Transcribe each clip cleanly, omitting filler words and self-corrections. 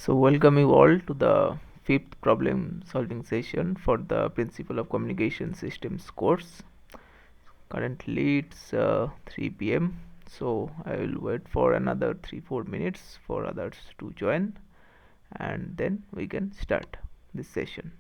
So welcome you all to the fifth problem solving session for the Principle of Communication Systems course. Currently it's 3 p.m. So I will wait for another 3-4 minutes for others to join, and then we can start this session.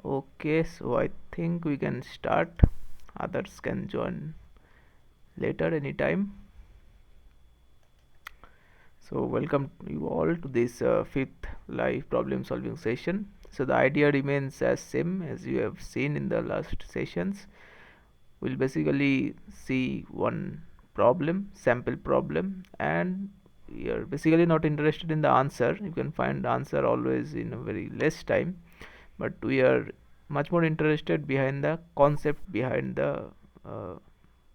Okay, so I think we can start. Others can join later anytime. So welcome you all to this fifth live problem solving session. So the idea remains as same as you have seen in the last sessions. We'll basically see one problem, sample problem, and you're basically not interested in the answer. You can find answer always in a very less time, but we are much more interested behind the concept behind the uh,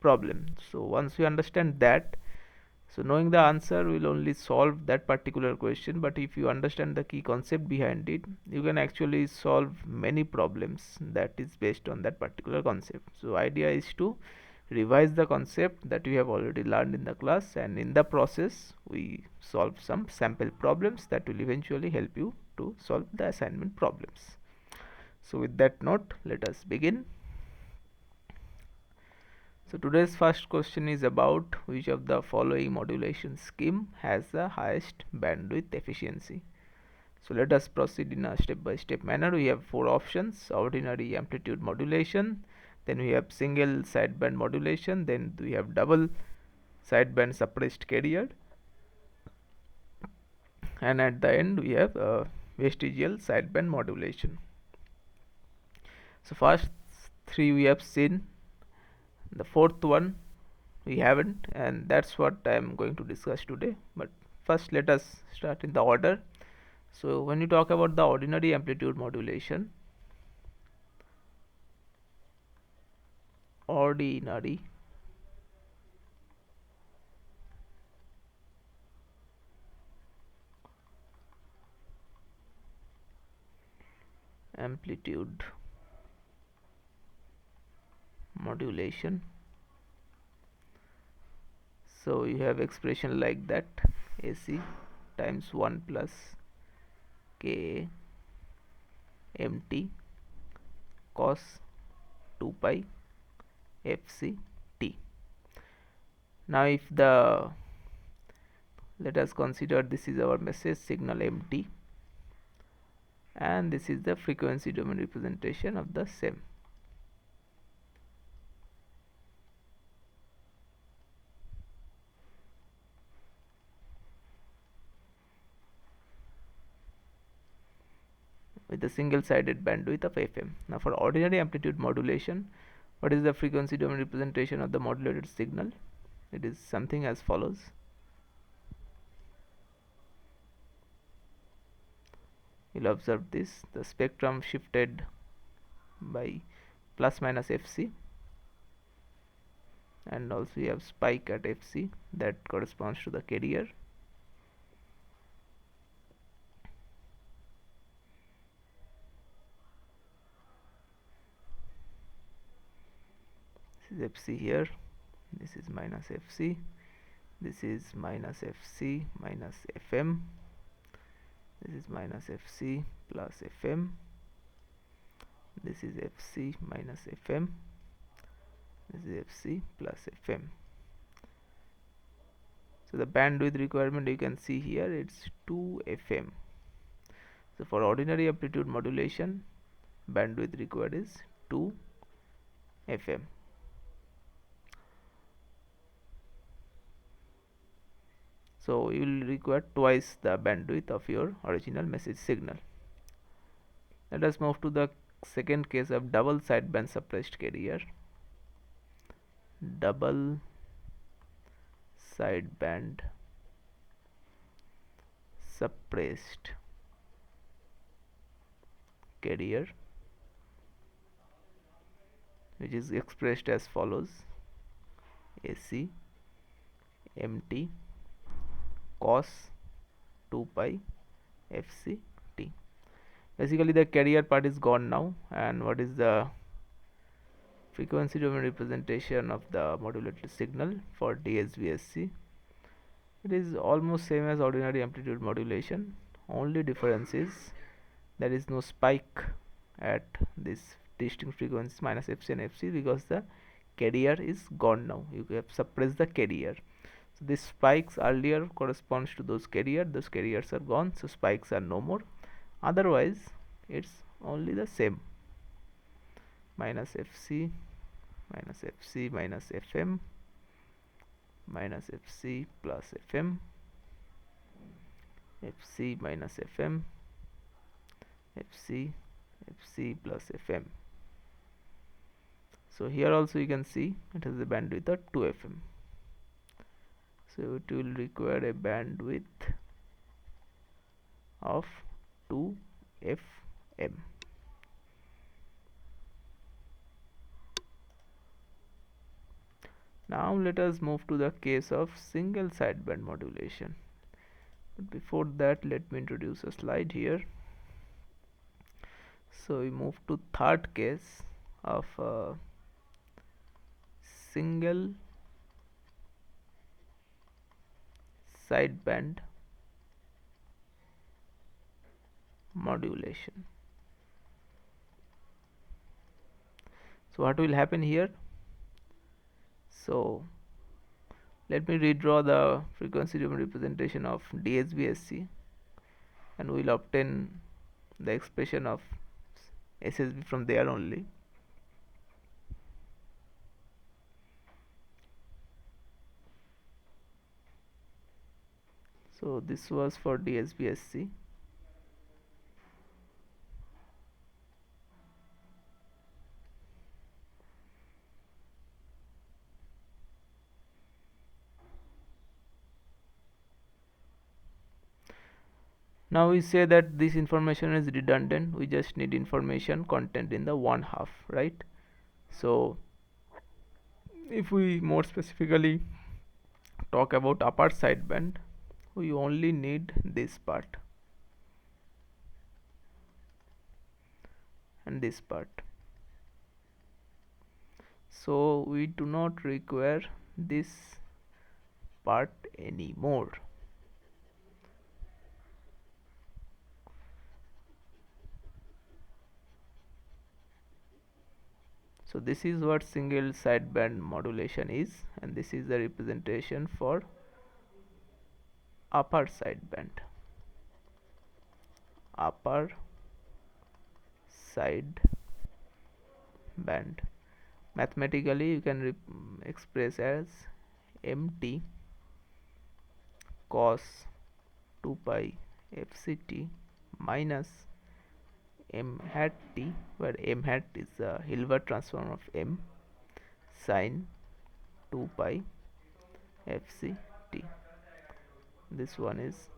problem. So once we understand that, So knowing the answer will only solve that particular question, but if you understand the key concept behind it, you can actually solve many problems that is based on that particular concept. So idea is to revise the concept that we have already learned in the class, and in the process we solve some sample problems that will eventually help you to solve the assignment problems. So with that note, let us begin. So today's first question is about which of the following modulation scheme has the highest bandwidth efficiency. So let us proceed in a step-by-step manner. We have four options: ordinary amplitude modulation, then we have single sideband modulation, then we have double sideband suppressed carrier, and at the end we have vestigial sideband modulation. So first three we have seen, the fourth one we haven't, and that's what I am going to discuss today. But first let us start in the order. So when you talk about the ordinary amplitude modulation, ordinary amplitude modulation, so you have expression like that: AC times 1 plus K mt cos 2 pi fc t. Now if the, let us consider this is our message signal mt, and this is the frequency domain representation of the same. With a single-sided bandwidth of FM. Now for ordinary amplitude modulation, what is the frequency domain representation of the modulated signal? It is something as follows. You'll observe this: the spectrum shifted by plus minus Fc, and also we have spike at Fc that corresponds to the carrier. This is Fc here, this is minus Fc, this is minus Fc minus Fm, this is minus Fc plus Fm, this is Fc minus Fm, this is Fc plus Fm. So the bandwidth requirement you can see here, it's 2 Fm. So for ordinary amplitude modulation, bandwidth required is 2 Fm. So you will require twice the bandwidth of your original message signal. Let us move to the second case of double sideband suppressed carrier. Double sideband suppressed carrier, which is expressed as follows: AC mt cos 2 pi fc t. Basically the carrier part is gone now, and what is the frequency domain representation of the modulated signal for DSVSC? It is almost same as ordinary amplitude modulation. Only difference is there is no spike at this distinct frequencies minus fc and fc, because the carrier is gone now. You have suppressed the carrier. So these spikes earlier corresponds to those carriers are gone, so spikes are no more. Otherwise it's only the same: minus fc minus fc minus fm minus fc plus fm, fc minus fm, fc, fc plus fm. So here also you can see it has a bandwidth of 2 fm. So it will require a bandwidth of 2 fm. Now let us move to the case of single sideband modulation. But before that, let me introduce a slide here. So we move to third case of single sideband modulation. So what will happen here? So let me redraw the frequency domain representation of DSBSC, and we will obtain the expression of SSB from there only. So this was for DSBSC. Now we say that this information is redundant. We just need information content in the one half, right? So if we more specifically talk about upper sideband, we only need this part and this part. So we do not require this part anymore. So this is what single sideband modulation is, and this is the representation for upper sideband. Upper sideband. Mathematically, you can express as mt cos 2 pi fct minus m hat t, where m hat is the Hilbert transform of m, sine 2 pi fct. This one is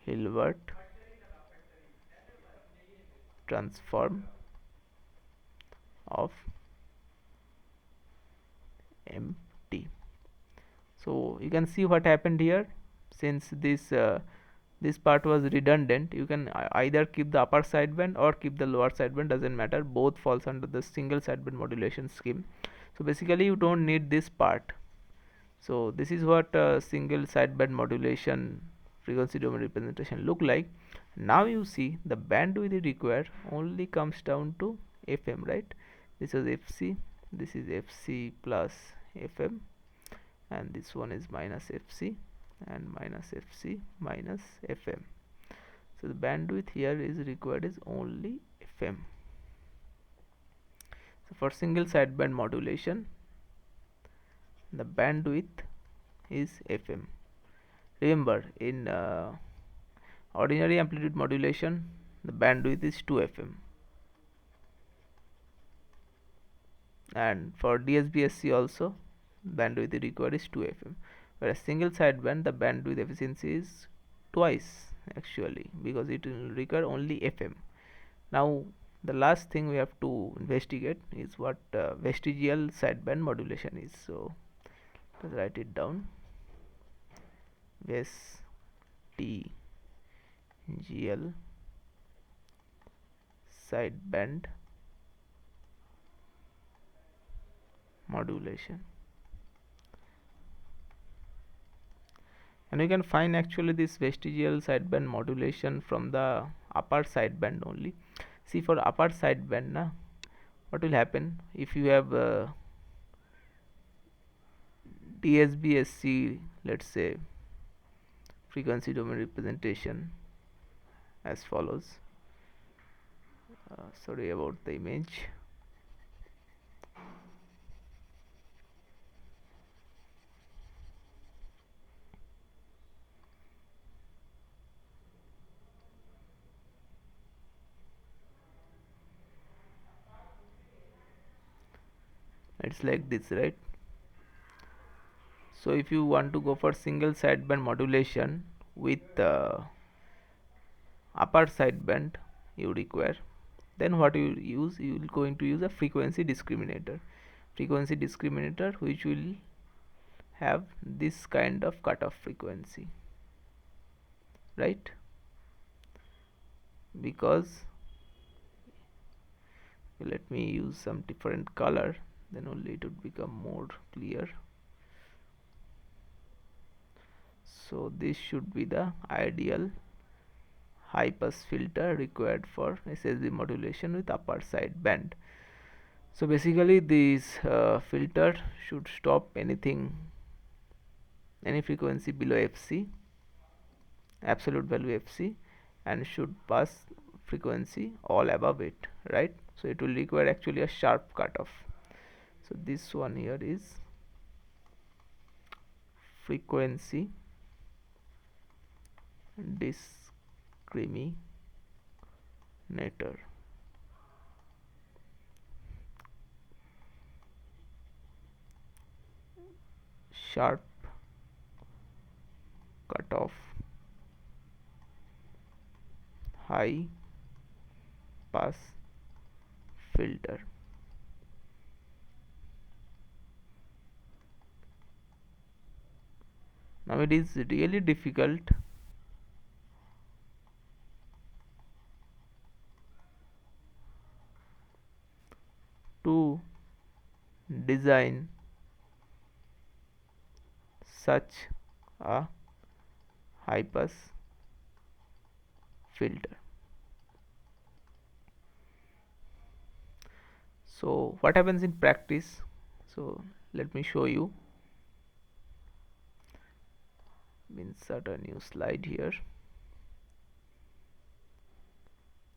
Hilbert transform of mt. So you can see what happened here. Since this part was redundant, you can either keep the upper sideband or keep the lower sideband, doesn't matter, both falls under the single sideband modulation scheme. So basically you don't need this part. So this is what single sideband modulation frequency domain representation look like. Now you see the bandwidth required only comes down to FM, right? This is FC, this is FC plus FM, and this one is minus FC and minus FC minus FM. So the bandwidth here is required is only FM. So for single sideband modulation, the bandwidth is FM. Remember, in ordinary amplitude modulation, the bandwidth is 2 FM, and for DSBSC also bandwidth required is 2 FM. Whereas single sideband, the bandwidth efficiency is twice actually, because it will require only FM. Now the last thing we have to investigate is what vestigial sideband modulation is. So let's write it down. Vestigial sideband modulation, and you can find actually this vestigial sideband modulation from the upper sideband only. See, for upper sideband, na, what will happen if you have DSBSC, let's say, frequency domain representation as follows. Sorry about the image. It's like this, right? So if you want to go for single sideband modulation with upper sideband you require, then what you will use, you will going to use a frequency discriminator. frequency discriminator which will have this kind of cutoff frequency, right? Because let me use some different color, then only it would become more clear. So this should be the ideal high pass filter required for SSB modulation with upper sideband. So basically this filter should stop any frequency below FC, absolute value FC, and should pass frequency all above it, right? So it will require actually a sharp cutoff. So this one here is frequency discriminator, sharp cutoff, high pass filter. Now it is really difficult to design such a high pass filter. So what happens in practice? So let me show you. Insert a new slide here.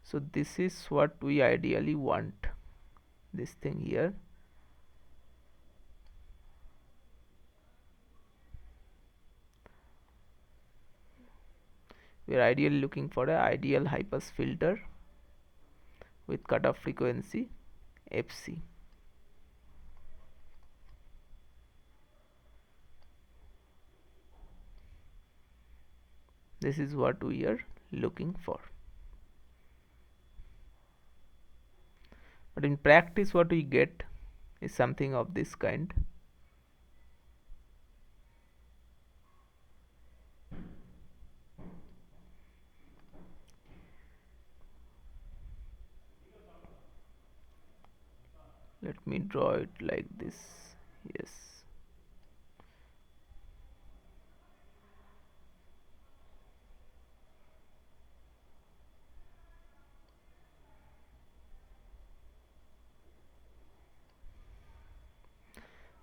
So this is what we ideally want, this thing here. We are ideally looking for an ideal high pass filter with cutoff frequency FC. This is what we are looking for. But in practice what we get is something of this kind. Let me draw it like this. Yes.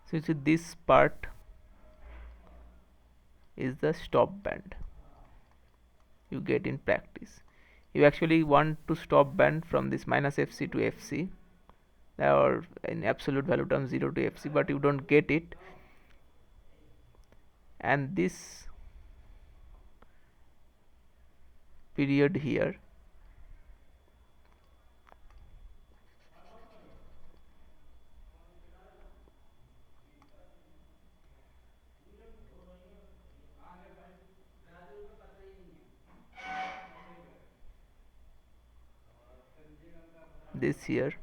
So you see this part is the stop band you get in practice. You actually want to stop band from this minus FC to FC, or in absolute value terms 0 to FC, but you don't get it. And this period here this here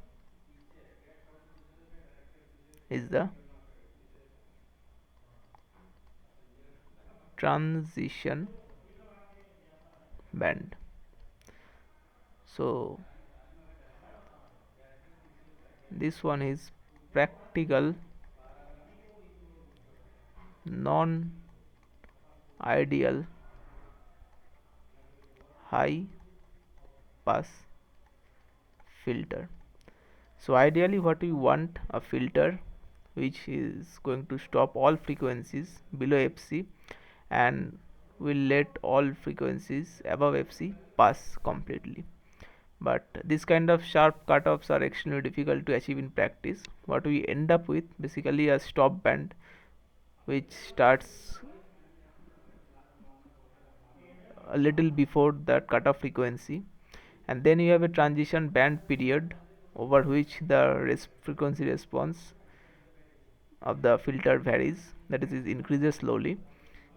is the transition band. So this one is practical non ideal high pass filter. So ideally what we want, a filter which is going to stop all frequencies below FC and will let all frequencies above FC pass completely. But this kind of sharp cutoffs are extremely difficult to achieve in practice. What we end up with basically a stop band which starts a little before that cutoff frequency, and then you have a transition band period over which the frequency response of the filter varies, that is, it increases slowly,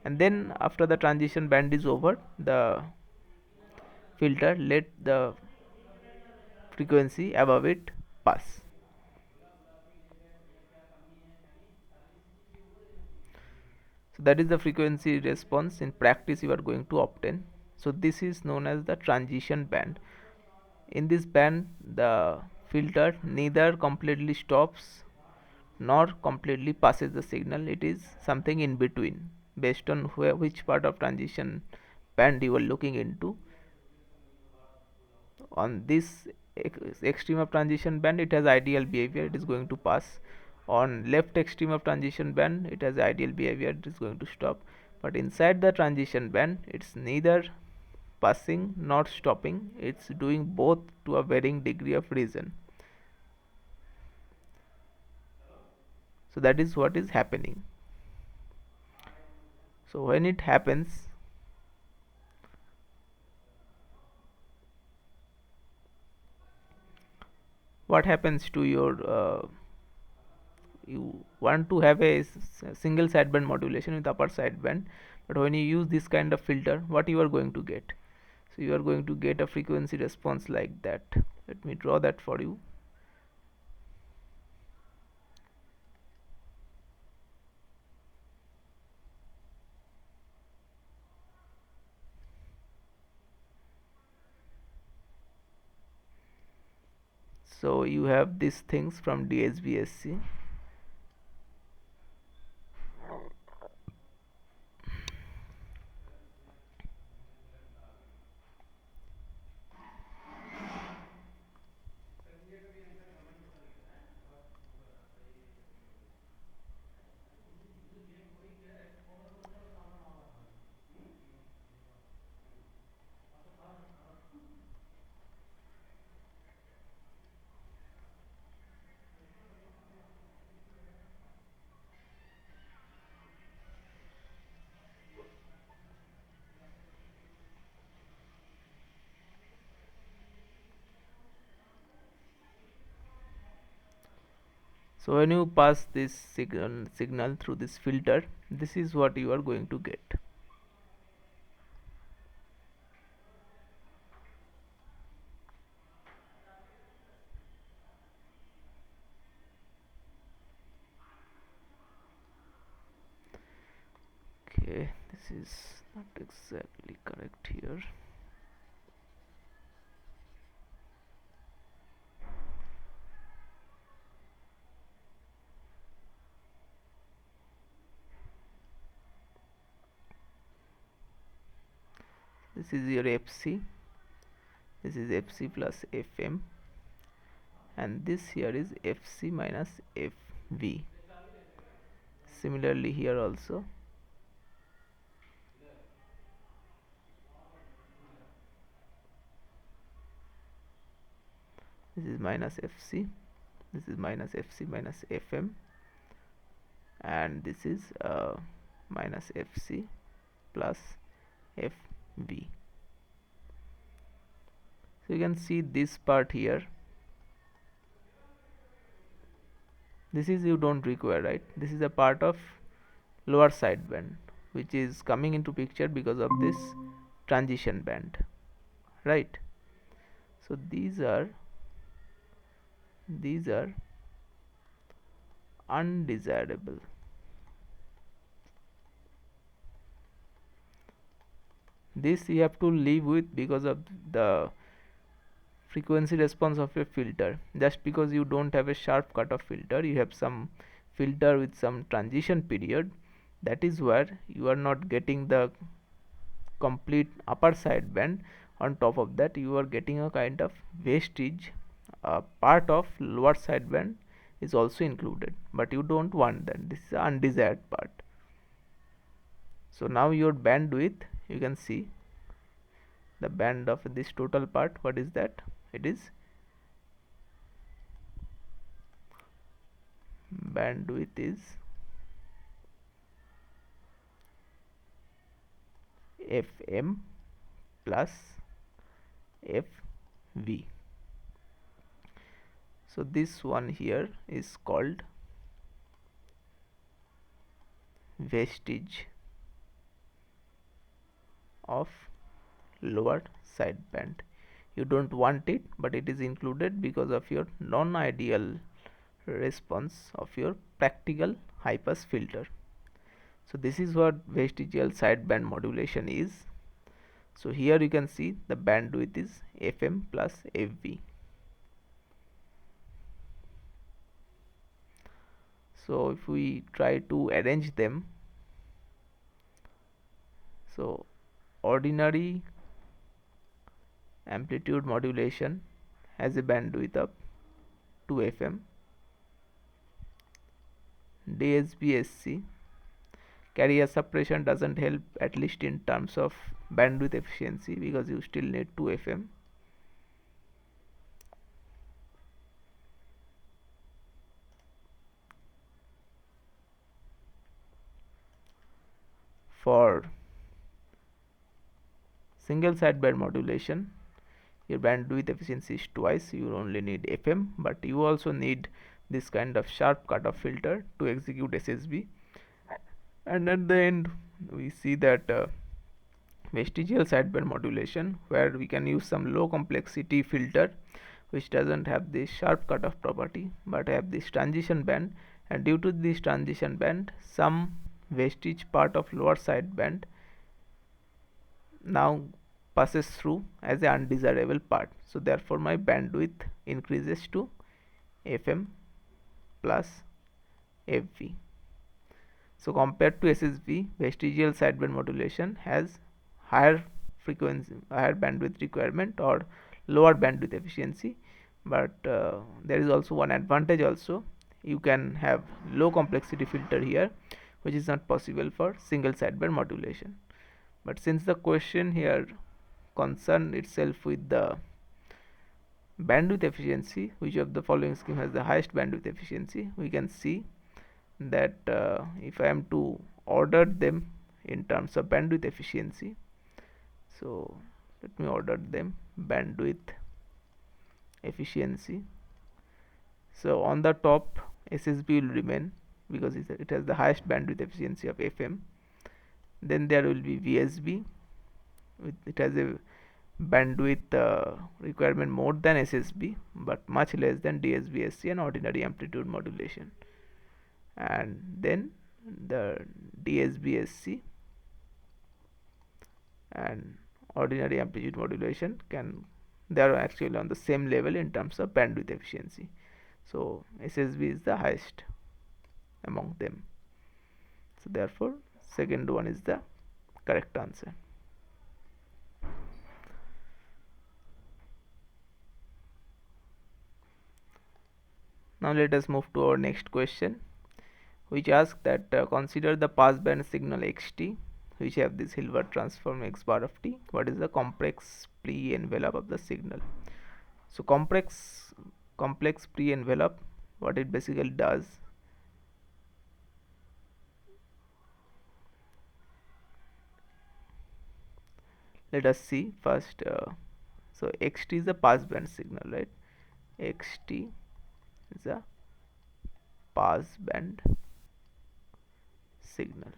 and then after the transition band is over, the filter let the frequency above it pass. So that is the frequency response in practice you are going to obtain. So this is known as the transition band. In this band the filter neither completely stops nor completely passes the signal. It is something in between based on which part of transition band you are looking into. On this extreme of transition band it has ideal behavior, it is going to pass. On left extreme of transition band it has ideal behavior, it is going to stop. But inside the transition band it's neither passing nor stopping, it's doing both to a varying degree of reason. So that is what is happening. So when it happens, what happens to your you want to have a single sideband modulation with upper sideband, but when you use this kind of filter, what you are going to get? So you are going to get a frequency response like that. Let me draw that for you. So you have these things from DSBSC. So when you pass this signal through this filter, this is what you are going to get. Okay, this is not exactly correct here. This is your FC, this is FC plus FM, and this here is FC minus FV. Similarly here also, this is minus FC, this is minus FC minus FM, and this is minus FC plus FV. So you can see this part here, this is you don't require, right? This is a part of lower sideband which is coming into picture because of this transition band, right? So these are undesirable. This you have to live with because of the frequency response of a filter. Just because you don't have a sharp cutoff filter, you have some filter with some transition period, that is where you are not getting the complete upper sideband. On top of that you are getting a kind of vestige, a part of lower sideband is also included, but you don't want that. This is the undesired part. So now your bandwidth, you can see the band of this total part, what is that? It is bandwidth is FM plus FV. So this one here is called vestige of lower sideband. You don't want it, but it is included because of your non-ideal response of your practical high pass filter. So this is what vestigial sideband modulation is. So here you can see the bandwidth is FM plus FV. So if we try to arrange them, so ordinary amplitude modulation has a bandwidth of 2 FM. DSB-SC carrier suppression doesn't help, at least in terms of bandwidth efficiency, because you still need 2 FM. For single sideband modulation, your bandwidth efficiency is twice, you only need FM, but you also need this kind of sharp cutoff filter to execute SSB. And at the end we see that vestigial sideband modulation, where we can use some low complexity filter which doesn't have this sharp cutoff property but have this transition band, and due to this transition band some vestige part of lower sideband now passes through as an undesirable part. So therefore my bandwidth increases to FM plus FV. So compared to SSB, vestigial sideband modulation has higher frequency, higher bandwidth requirement or lower bandwidth efficiency, but there is also one advantage also. You can have low complexity filter here, which is not possible for single sideband modulation. But since the question here concern itself with the bandwidth efficiency, which of the following scheme has the highest bandwidth efficiency, we can see that if I am to order them in terms of bandwidth efficiency, so let me order them bandwidth efficiency. So on the top SSB will remain because it has the highest bandwidth efficiency of FM. Then there will be VSB, it has a bandwidth requirement more than SSB but much less than DSB-SC and ordinary amplitude modulation. And then the DSB-SC and ordinary amplitude modulation they are actually on the same level in terms of bandwidth efficiency. So SSB is the highest among them. So therefore second one is the correct answer. Now let us move to our next question, which asks that consider the passband signal xt which have this Hilbert transform x bar of t. What is the complex pre-envelope of the signal? So complex pre-envelope, what it basically does, let us see first. So xt is a passband signal, right? Xt is a passband signal.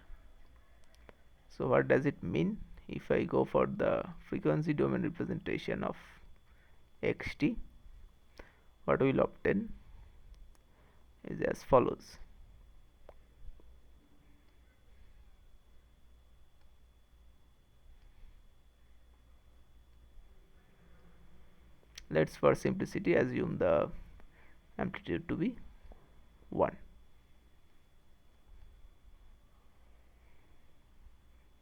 So what does it mean? If I go for the frequency domain representation of xt, what we will obtain is as follows. Let's for simplicity assume the amplitude to be 1,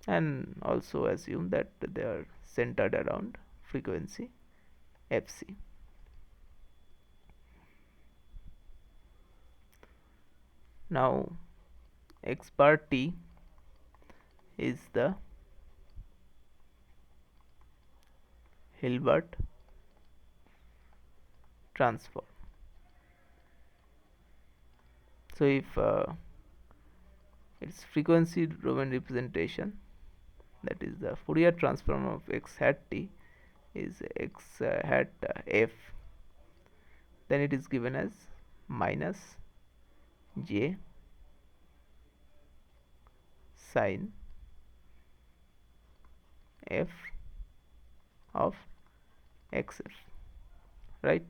and also assume that they are centered around frequency fc. Now x bar t is the Hilbert transform. So if its frequency domain representation, that is the Fourier transform of x hat t, is x hat f, then it is given as minus j sine f of xf, right?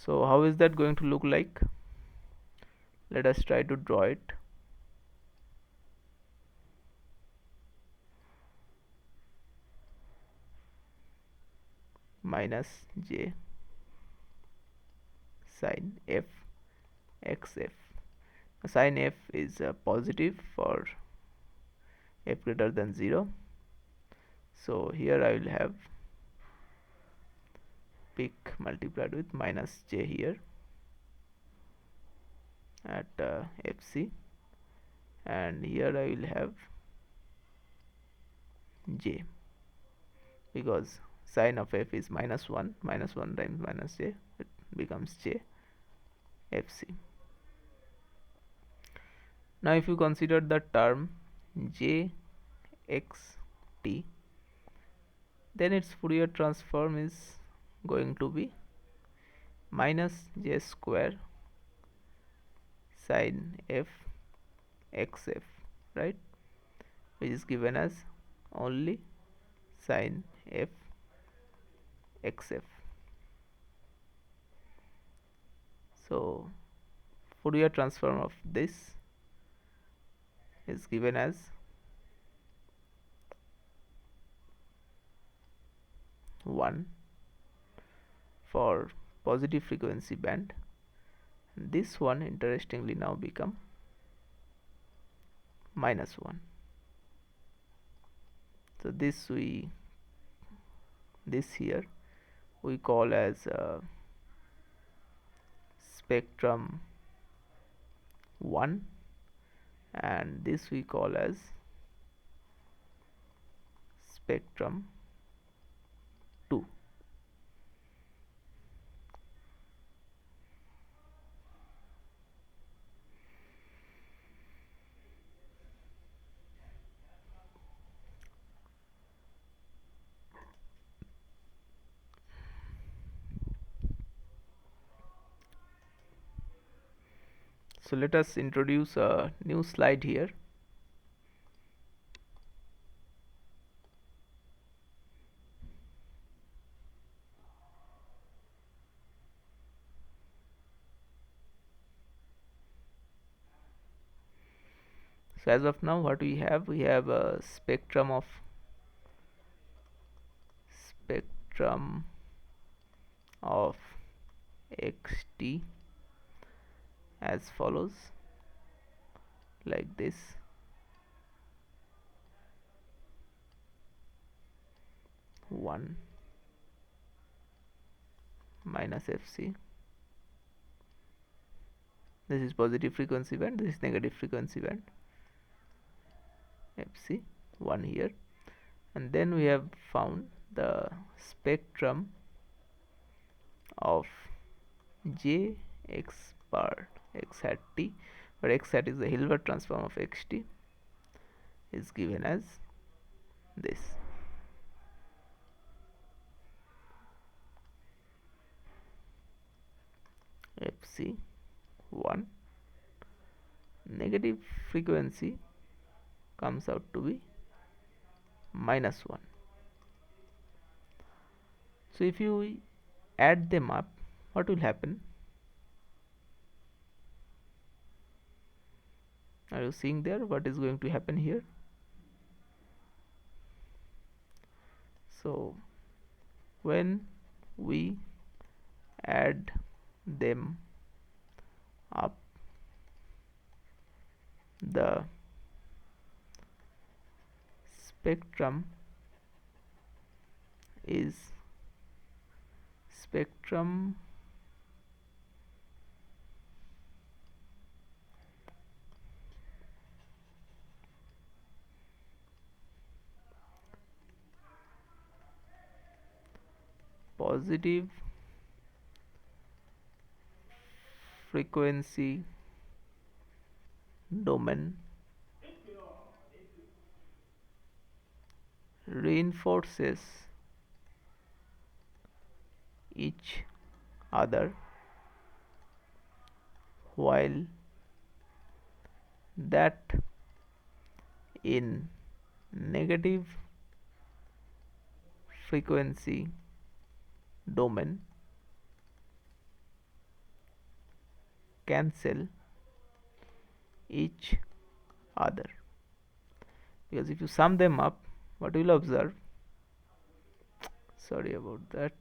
So how is that going to look like? Let us try to draw it. Minus j sine f xf. Sine f is positive for f greater than 0. So here I will have peak multiplied with minus j here at fc, and here I will have j, because sine of f is minus 1, minus 1 times minus j, it becomes j fc. Now if you consider the term j x t, then its Fourier transform is going to be minus j square sine f xf, right, which is given as only sine f xf. So Fourier transform of this is given as 1 for positive frequency band. This one interestingly now become minus 1. So this here we call as spectrum 1, and this we call as spectrum 2. So let us introduce a new slide here. So as of now, what we have a spectrum of xt as follows, like this. One minus fc. This is positive frequency band, this is negative frequency band, fc 1 here. And then we have found the spectrum of j x bar x hat t, where x hat is the Hilbert transform of xt, is given as this. fc 1, negative frequency comes out to be minus 1. So if you add them up, what will happen? Are you seeing there what is going to happen here? So when we add them up, the spectrum is spectrum positive frequency domain reinforces each other, while that in negative frequency domain cancel each other, because if you sum them up, what you will observe, sorry about that,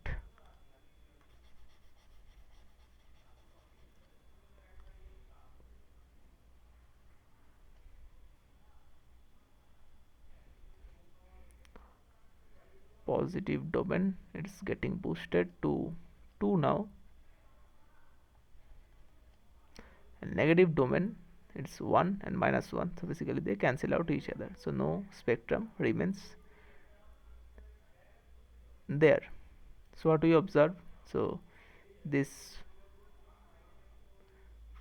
positive domain, it's getting boosted to 2 now, and negative domain, it's 1 and -1, so basically they cancel out each other, so no spectrum remains there. So what we observe, so this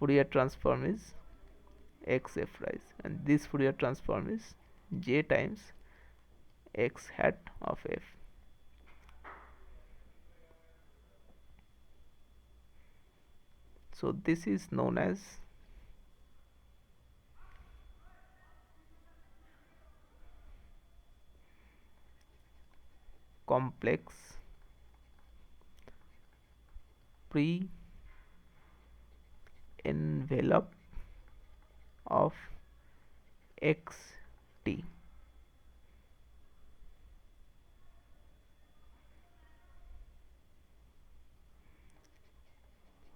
Fourier transform is x f rise, and this Fourier transform is j times x hat of f. So this is known as complex pre-envelope of xt,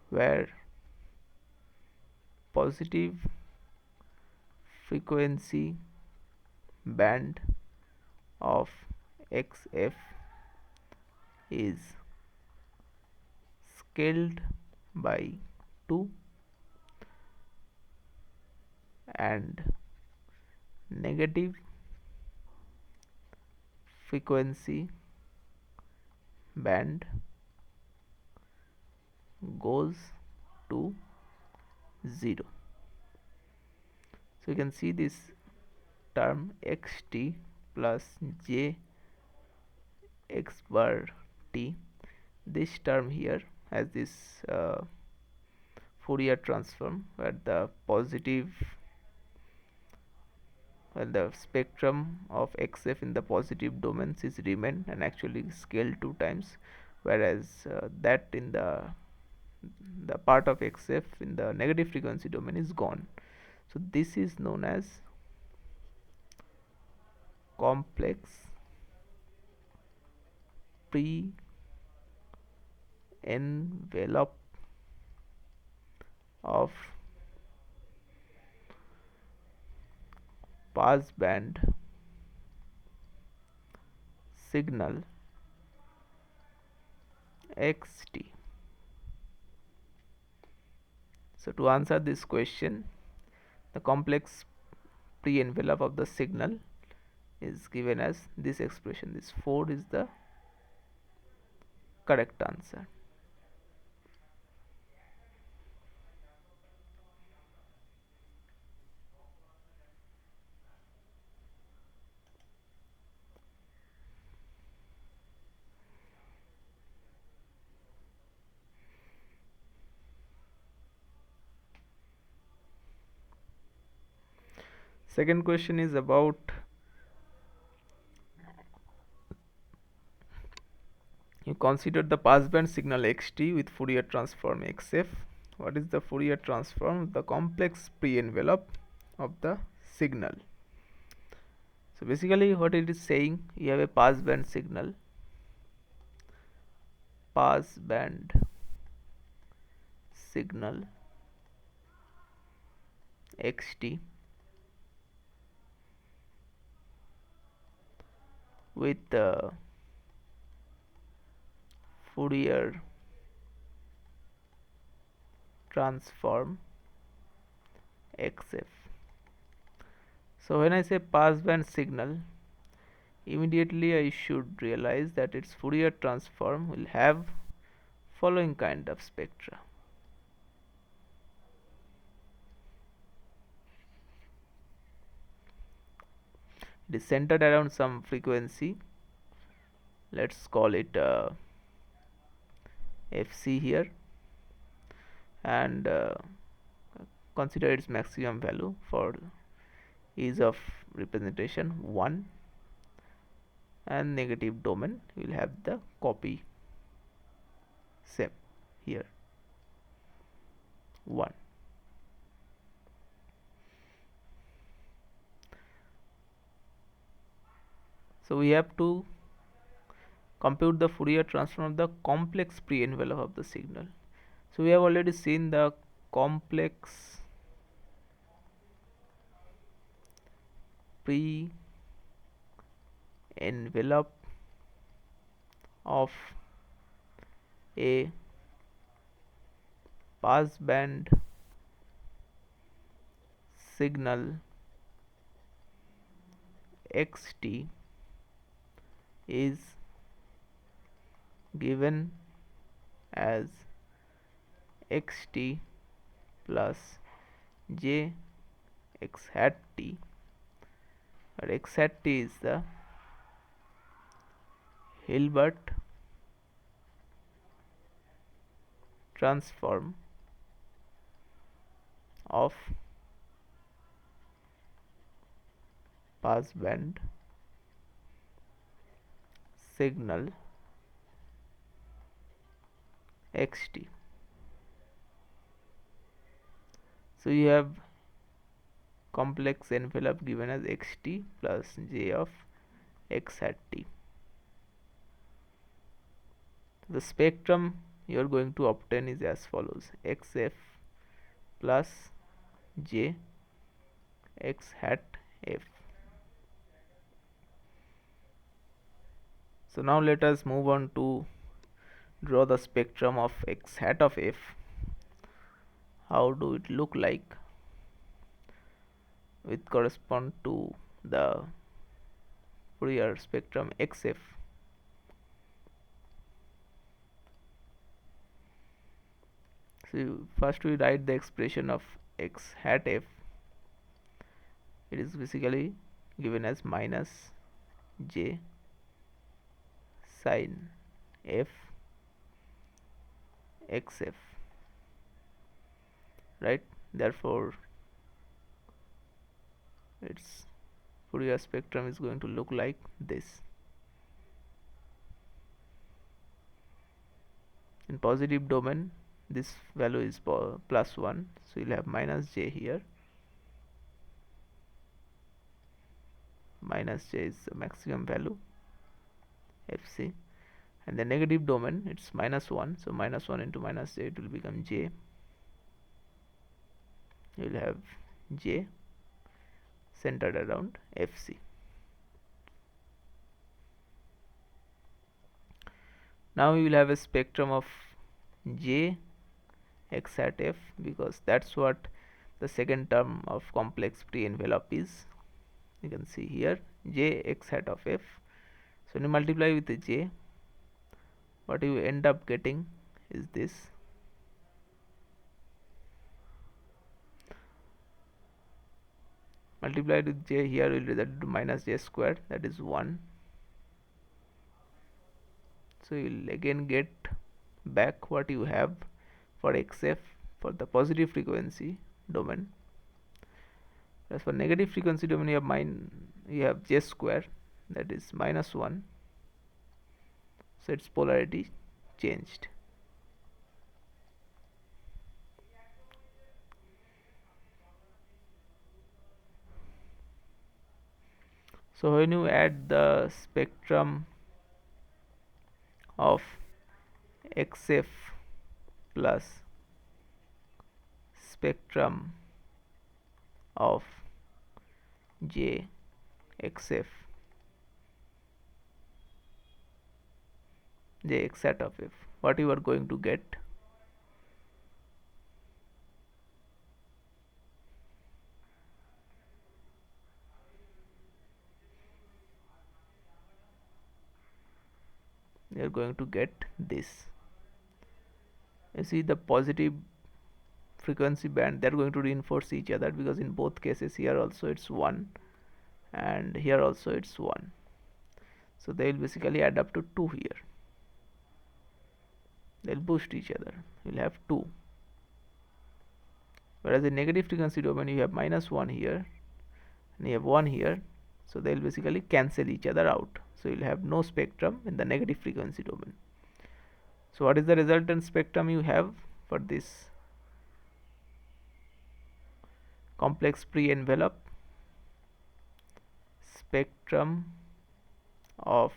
where positive frequency band of xf is scaled by 2 and negative frequency band goes to 0. So you can see this term xt plus j x bar t, this term here has this Fourier transform where the positive, when the spectrum of xf in the positive domains is remain and actually scale 2 times, whereas that in the part of xf in the negative frequency domain is gone. So this is known as complex pre-envelope of passband signal xt. So to answer this question, the complex pre-envelope of the signal is given as this expression. This 4 is the correct answer. Second question is about you consider the passband signal xt with Fourier transform xf. What is the Fourier transform? The complex pre-envelope of the signal. So basically what it is saying, you have a passband signal, passband signal xt with the Fourier transform xf. So when I say passband signal, immediately I should realize that its Fourier transform will have following kind of spectra. It is centered around some frequency, let's call it fc here, and consider its maximum value for ease of representation 1, and negative domain you will have the copy same here 1. So we have to compute the Fourier transform of the complex pre-envelope of the signal. So we have already seen the complex pre-envelope of a passband signal xt is given as xt plus j x hat t, where x hat t is the Hilbert transform of passband signal xt. So you have complex envelope given as xt plus j of x hat t. The spectrum you are going to obtain is as follows: xf plus j x hat f. So now let us move on to draw the spectrum of x hat of f. How do it look like with correspond to the Fourier spectrum xf? So first we write the expression of x hat f. It is basically given as minus j sin f xf, right? Therefore its Fourier spectrum is going to look like this. In positive domain, this value is plus 1, so you'll have minus j here. Minus j is the maximum value fc, and the negative domain it's minus 1, so minus 1 into minus j, it will become j. You will have j centered around fc. Now we will have a spectrum of j x hat f, because that's what the second term of complex pre-envelope is. You can see here j x hat of f. So when you multiply with the j, what you end up getting is this. Multiplied with j here will result to minus j square, that is 1. So you will again get back what you have for xf for the positive frequency domain. As for negative frequency domain, you have j square, that is minus 1. So its polarity changed. So when you add the spectrum of xf plus spectrum of j xf, j x hat of f, what you are going to get? You are going to get this. You see the positive frequency band, they are going to reinforce each other, because in both cases here also it's 1 and here also it's 1. So they will basically add up to 2 here. They will boost each other. You will have 2. Whereas in negative frequency domain you have minus 1 here and you have 1 here. So they will basically cancel each other out. So you will have no spectrum in the negative frequency domain. So what is the resultant spectrum you have for this complex pre-envelope? Spectrum of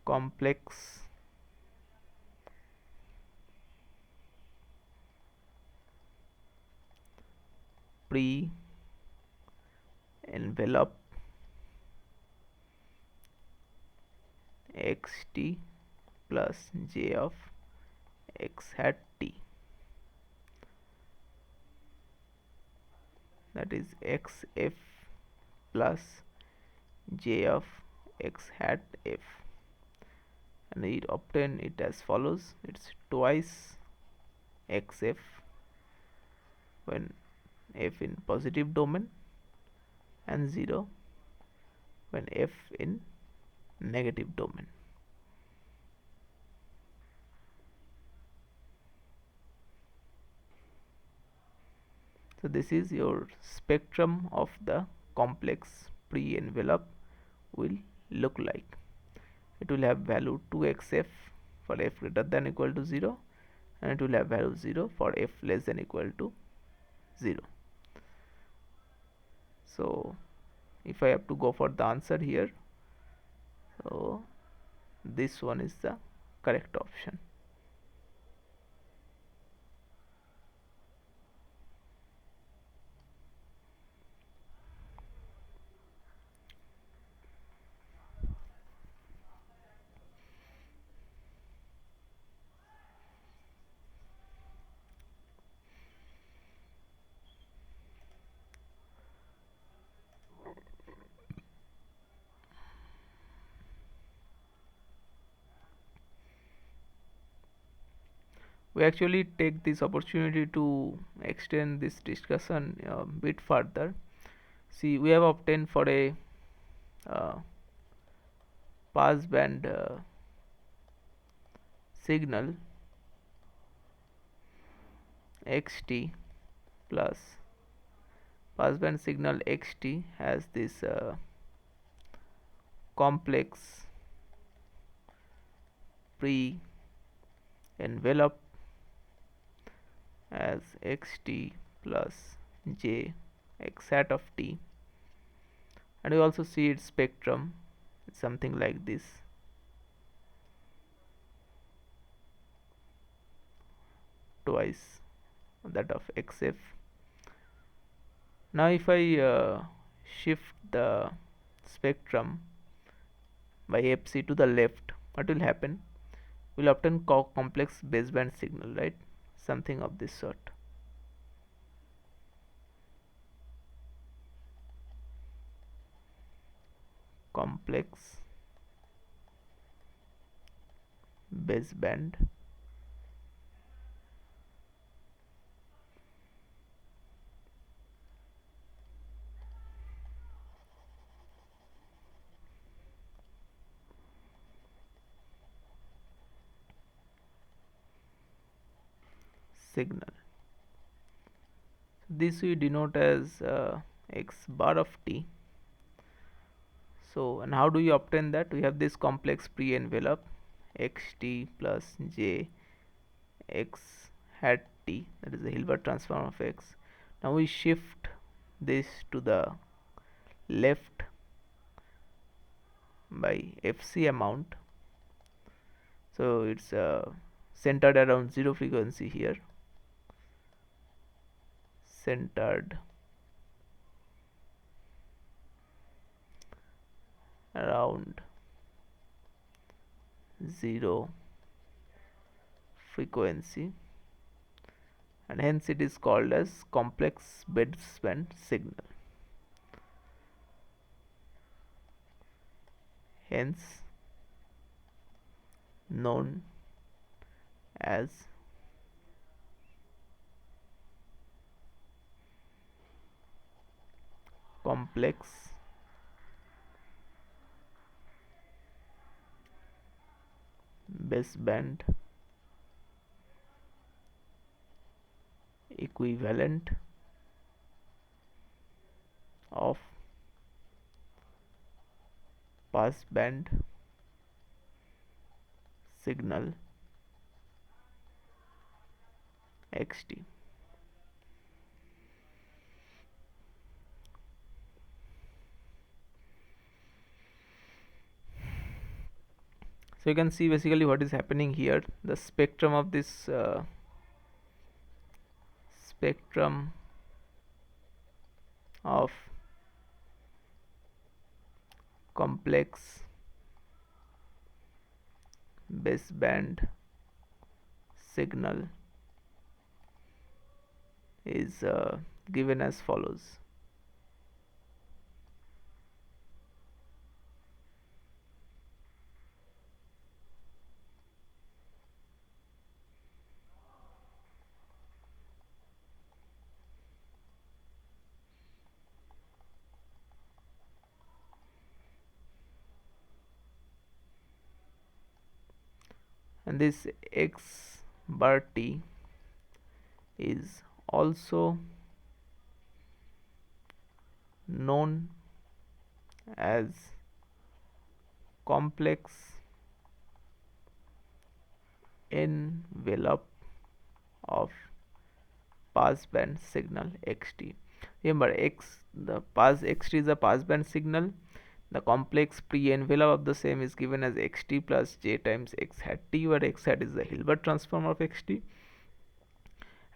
complex pre-envelope xt plus j of x hat t, that is xf plus j of x hat f, and we obtain it as follows. It's twice xf when f in positive domain and 0 when f in negative domain. So this is your spectrum of the complex pre-envelope will look like. It will have value 2xf for f greater than equal to 0, and it will have value 0 for f less than equal to 0. So if I have to go for the answer here, so this one is the correct option. We actually take this opportunity to extend this discussion a bit further. See, we have obtained for a uh, passband signal xt plus passband signal xt has this complex pre envelope as xt plus j x hat of t, and we also see its spectrum. It's something like this. Twice that of xf. Now if I shift the spectrum by fc to the left, what will happen? We'll obtain complex baseband signal, right? Something of this sort. Complex baseband signal. This we denote as x bar of t. So, and how do you obtain that? We have this complex pre-envelope xt plus j x hat t, that is the Hilbert transform of x. Now we shift this to the left by fc amount, so it's centered around 0 frequency here, centered around 0 frequency, and hence it is called as complex baseband signal. Hence known as complex baseband equivalent of passband signal xt. So you can see basically what is happening here. The spectrum of this spectrum of complex baseband signal is given as follows. And this x bar t is also known as complex envelope of passband signal xt. Remember, the pass xt is a passband signal. The complex pre-envelope of the same is given as xt plus j times x hat t, where x hat is the Hilbert transform of xt.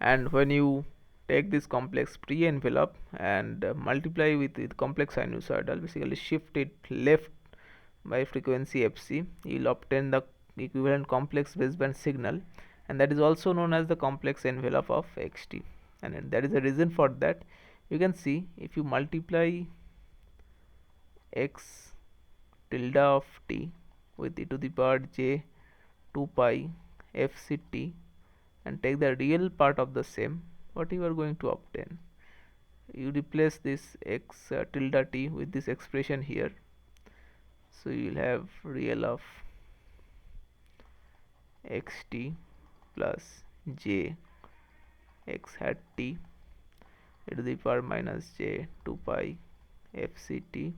And when you take this complex pre-envelope and multiply with complex sinusoidal, basically shift it left by frequency fc, you will obtain the equivalent complex baseband signal, and that is also known as the complex envelope of xt. And that is the reason for that. You can see, if you multiply x tilde of t with e to the power j 2 pi fct and take the real part of the same, what you are going to obtain? You replace this x tilde t with this expression here, so you will have real of xt plus j x hat t e to the power minus j 2 pi fct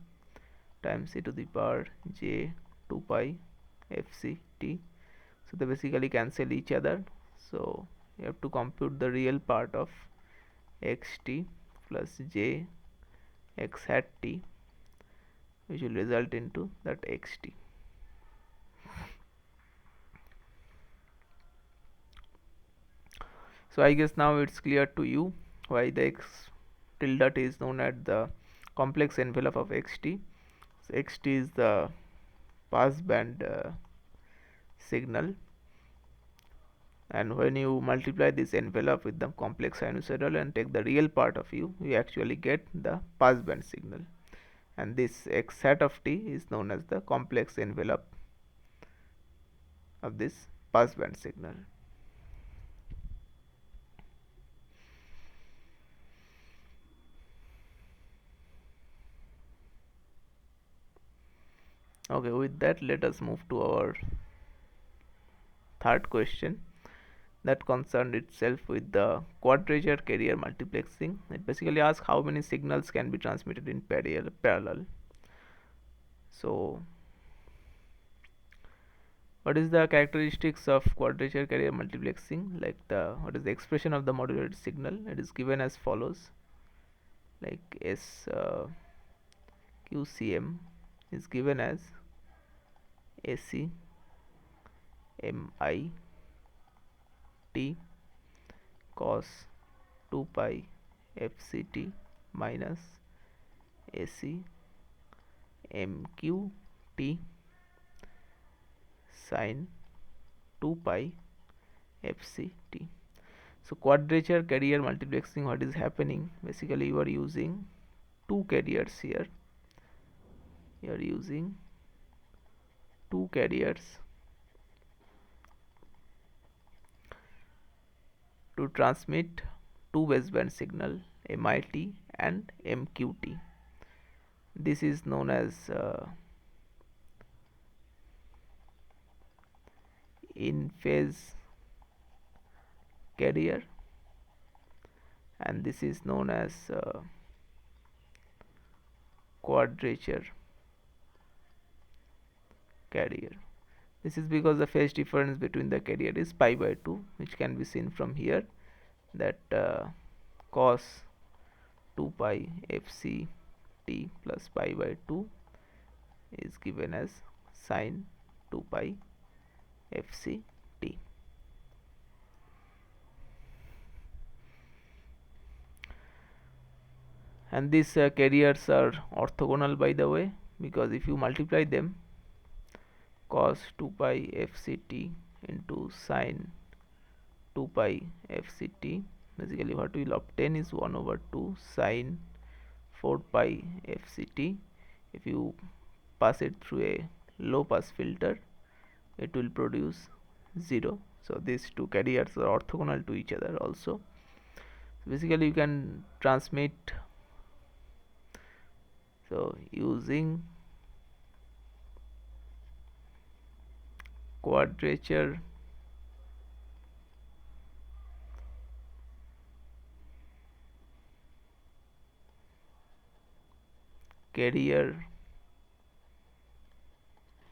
times e to the power j 2 pi fct. So they basically cancel each other, so you have to compute the real part of xt plus j x hat t, which will result into that xt. So I guess now it's clear to you why the x tilde t is known as the complex envelope of xt. So xt is the passband signal, and when you multiply this envelope with the complex sinusoidal and take the real part of you actually get the passband signal, and this x hat of t is known as the complex envelope of this passband signal. Okay, with that, let us move to our third question, that concerned itself with the quadrature carrier multiplexing. It basically asks how many signals can be transmitted in parallel. So what is the characteristics of quadrature carrier multiplexing? Like what is the expression of the modulated signal? It is given as follows, like S QCM is given as AC MI T cos 2 pi FCT minus AC MQT sin 2 pi FCT. So quadrature carrier multiplexing, what is happening? Basically, you are using two carriers here. You are using two carriers to transmit two baseband signal MIT and MQT. This is known as in phase carrier, and this is known as quadrature carrier. This is because the phase difference between the carrier is pi by 2, which can be seen from here, that cos 2 pi fct plus pi by 2 is given as sin 2 pi FCT. And these carriers are orthogonal, by the way, because if you multiply them, cos 2 pi FCT into sin 2 pi FCT, basically what we will obtain is 1 over 2 sin 4 pi FCT. If you pass it through a low pass filter, it will produce 0. So these two carriers are orthogonal to each other also. Basically you can transmit, so using quadrature carrier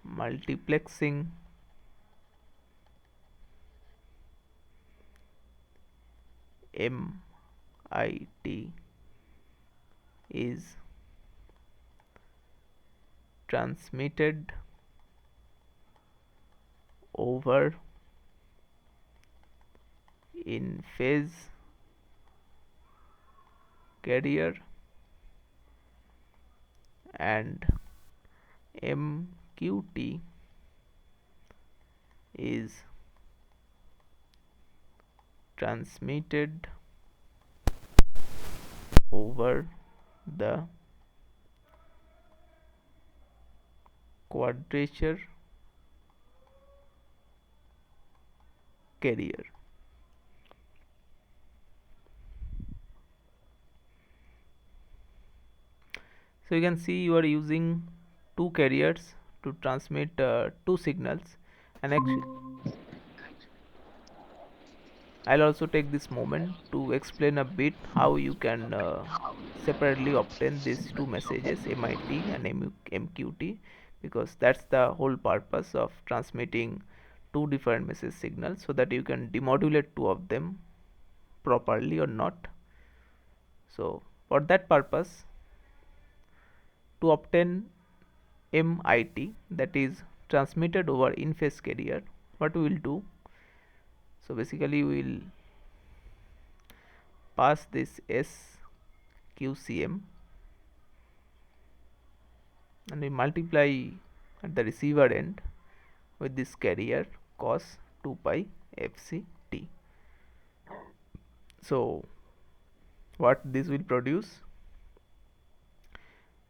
multiplexing MIT is transmitted over in phase carrier, and MQT is transmitted over the quadrature carrier. So you can see you are using two carriers to transmit two signals, and actually I'll also take this moment to explain a bit how you can separately obtain these two messages, MIT and MQT, because that's the whole purpose of transmitting two different message signals, so that you can demodulate two of them properly or not. So for that purpose, to obtain MIT, that is transmitted over in phase carrier, what we will do, so basically we will pass this SQCM and we multiply at the receiver end with this carrier cos 2 pi FCT. So what this will produce?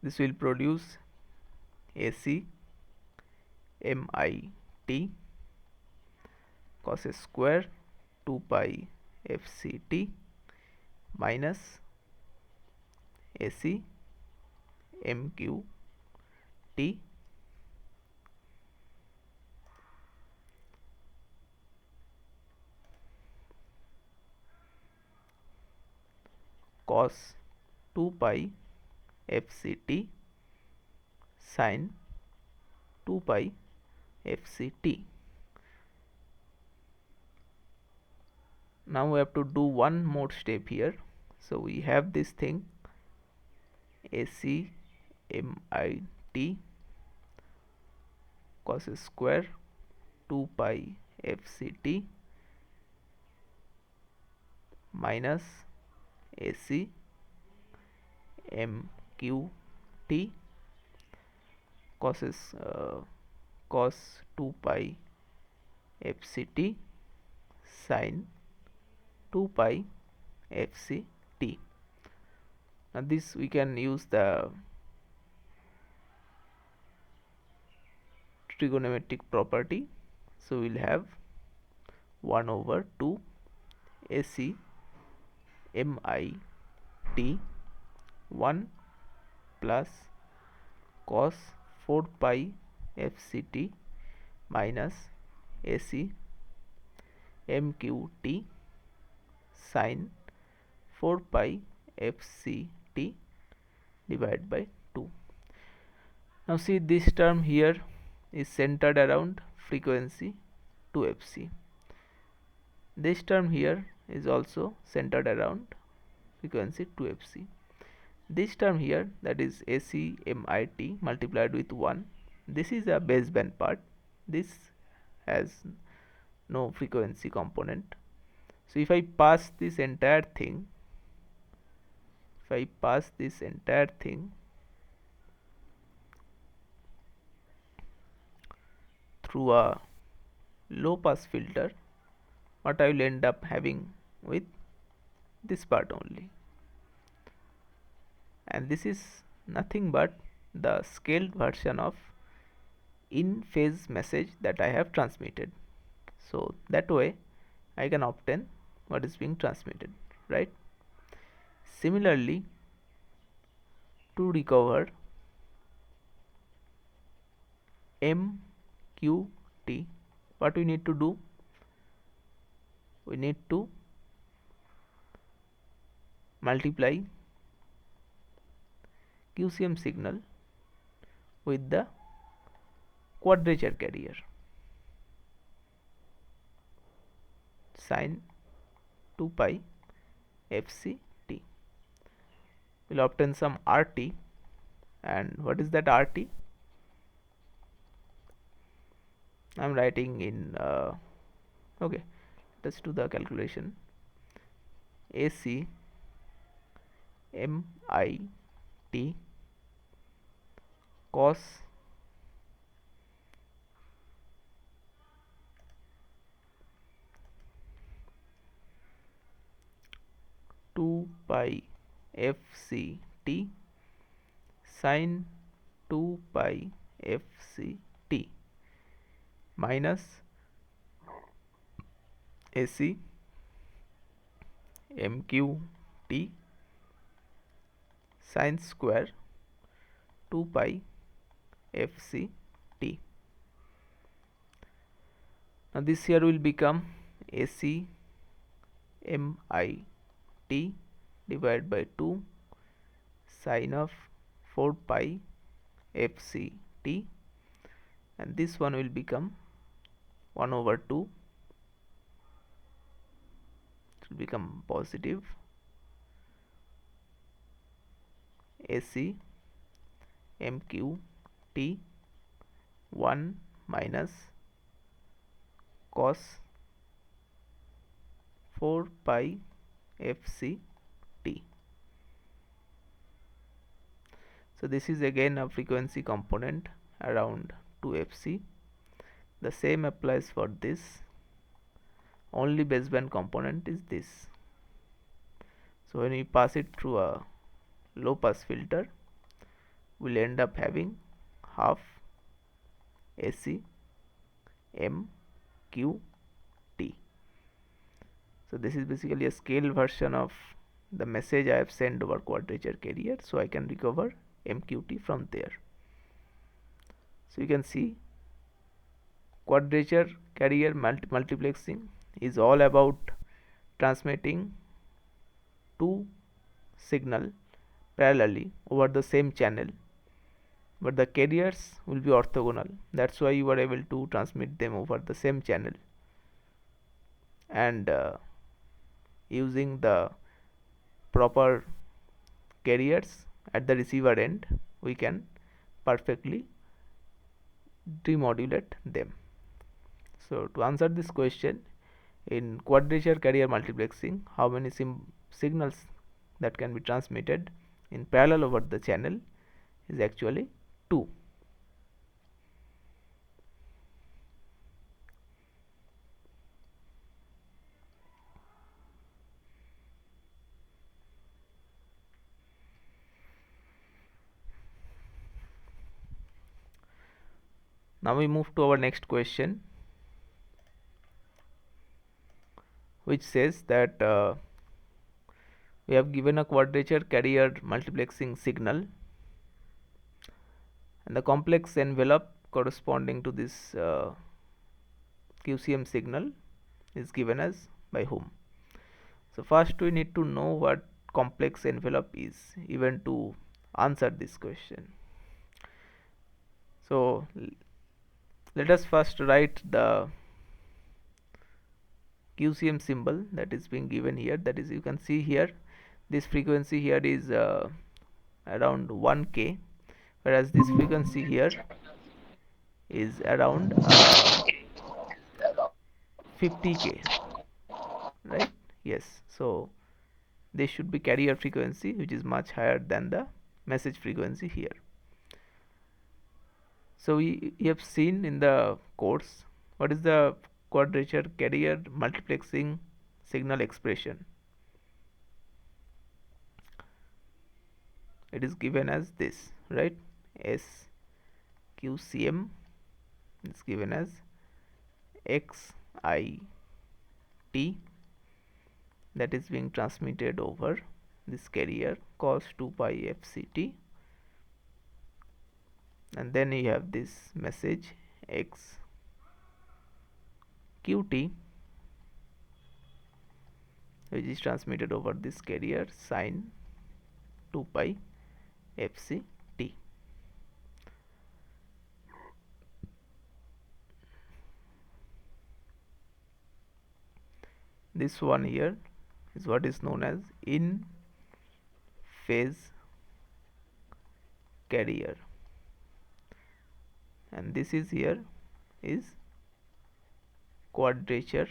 This will produce AC MIT cos square 2 pi FCT minus AC MQT cos 2 pi FCT sin 2 pi FCT. Now we have to do one more step here. So we have this thing AC MIT cos square 2 pi FCT minus AC MQT cos 2 pi FCT sin 2 pi FCT. Now this we can use the trigonometric property. So we'll have 1 over 2 AC MIT 1 plus cos 4 pi FCT minus AC MQT sin 4 pi FCT divided by 2. Now see, this term here is centered around frequency 2fc. This term here is also centered around frequency 2fc. This term here, that is AC MIT multiplied with 1, this is a baseband part. This has no frequency component. So if I pass this entire thing, through a low pass filter, what I will end up having with this part only, and this is nothing but the scaled version of in phase message that I have transmitted. So that way I can obtain what is being transmitted, right? Similarly, to recover MQT, what we need to do? We need to multiply QCM signal with the quadrature carrier sine 2 pi fct. We'll obtain some RT, and what is that RT? I'm writing in okay, let's do the calculation. AC MIT cos 2 pi fct sine 2 pi fct minus AC MQT sine square 2 pi fct. Now this here will become AC MIT divided by 2 sine of 4 pi fct, and this one will become 1 over 2. It will become positive AC MQT 1 minus cos 4 pi fct. So this is again a frequency component around 2fc. The same applies for this, only baseband component is this. So when we pass it through a low pass filter, we'll end up having half AC MQT. So this is basically a scale version of the message I have sent over quadrature carrier, so I can recover MQT from there. So you can see quadrature carrier multiplexing is all about transmitting two signal parallelly over the same channel, but the carriers will be orthogonal. That's why you are able to transmit them over the same channel, and using the proper carriers at the receiver end, we can perfectly demodulate them. So to answer this question, in quadrature carrier multiplexing, how many signals that can be transmitted in parallel over the channel is actually 2. Now we move to our next question, which says that we have given a quadrature carrier multiplexing signal, and the complex envelope corresponding to this QCM signal is given as by whom. So first we need to know what complex envelope is, even to answer this question. So let us first write the QCM symbol that is being given here. That is, you can see here, this frequency here is around 1k, whereas this frequency here is around 50k, right? Yes, so this should be carrier frequency, which is much higher than the message frequency here. So we have seen in the course what is the quadrature carrier multiplexing signal expression. It is given as this, right? SQCM is given as XIT, that is being transmitted over this carrier cos 2 pi FCT, and then you have this message XQT, which is transmitted over this carrier sine 2 pi FCT. This one here is what is known as in phase carrier, and this is here is quadrature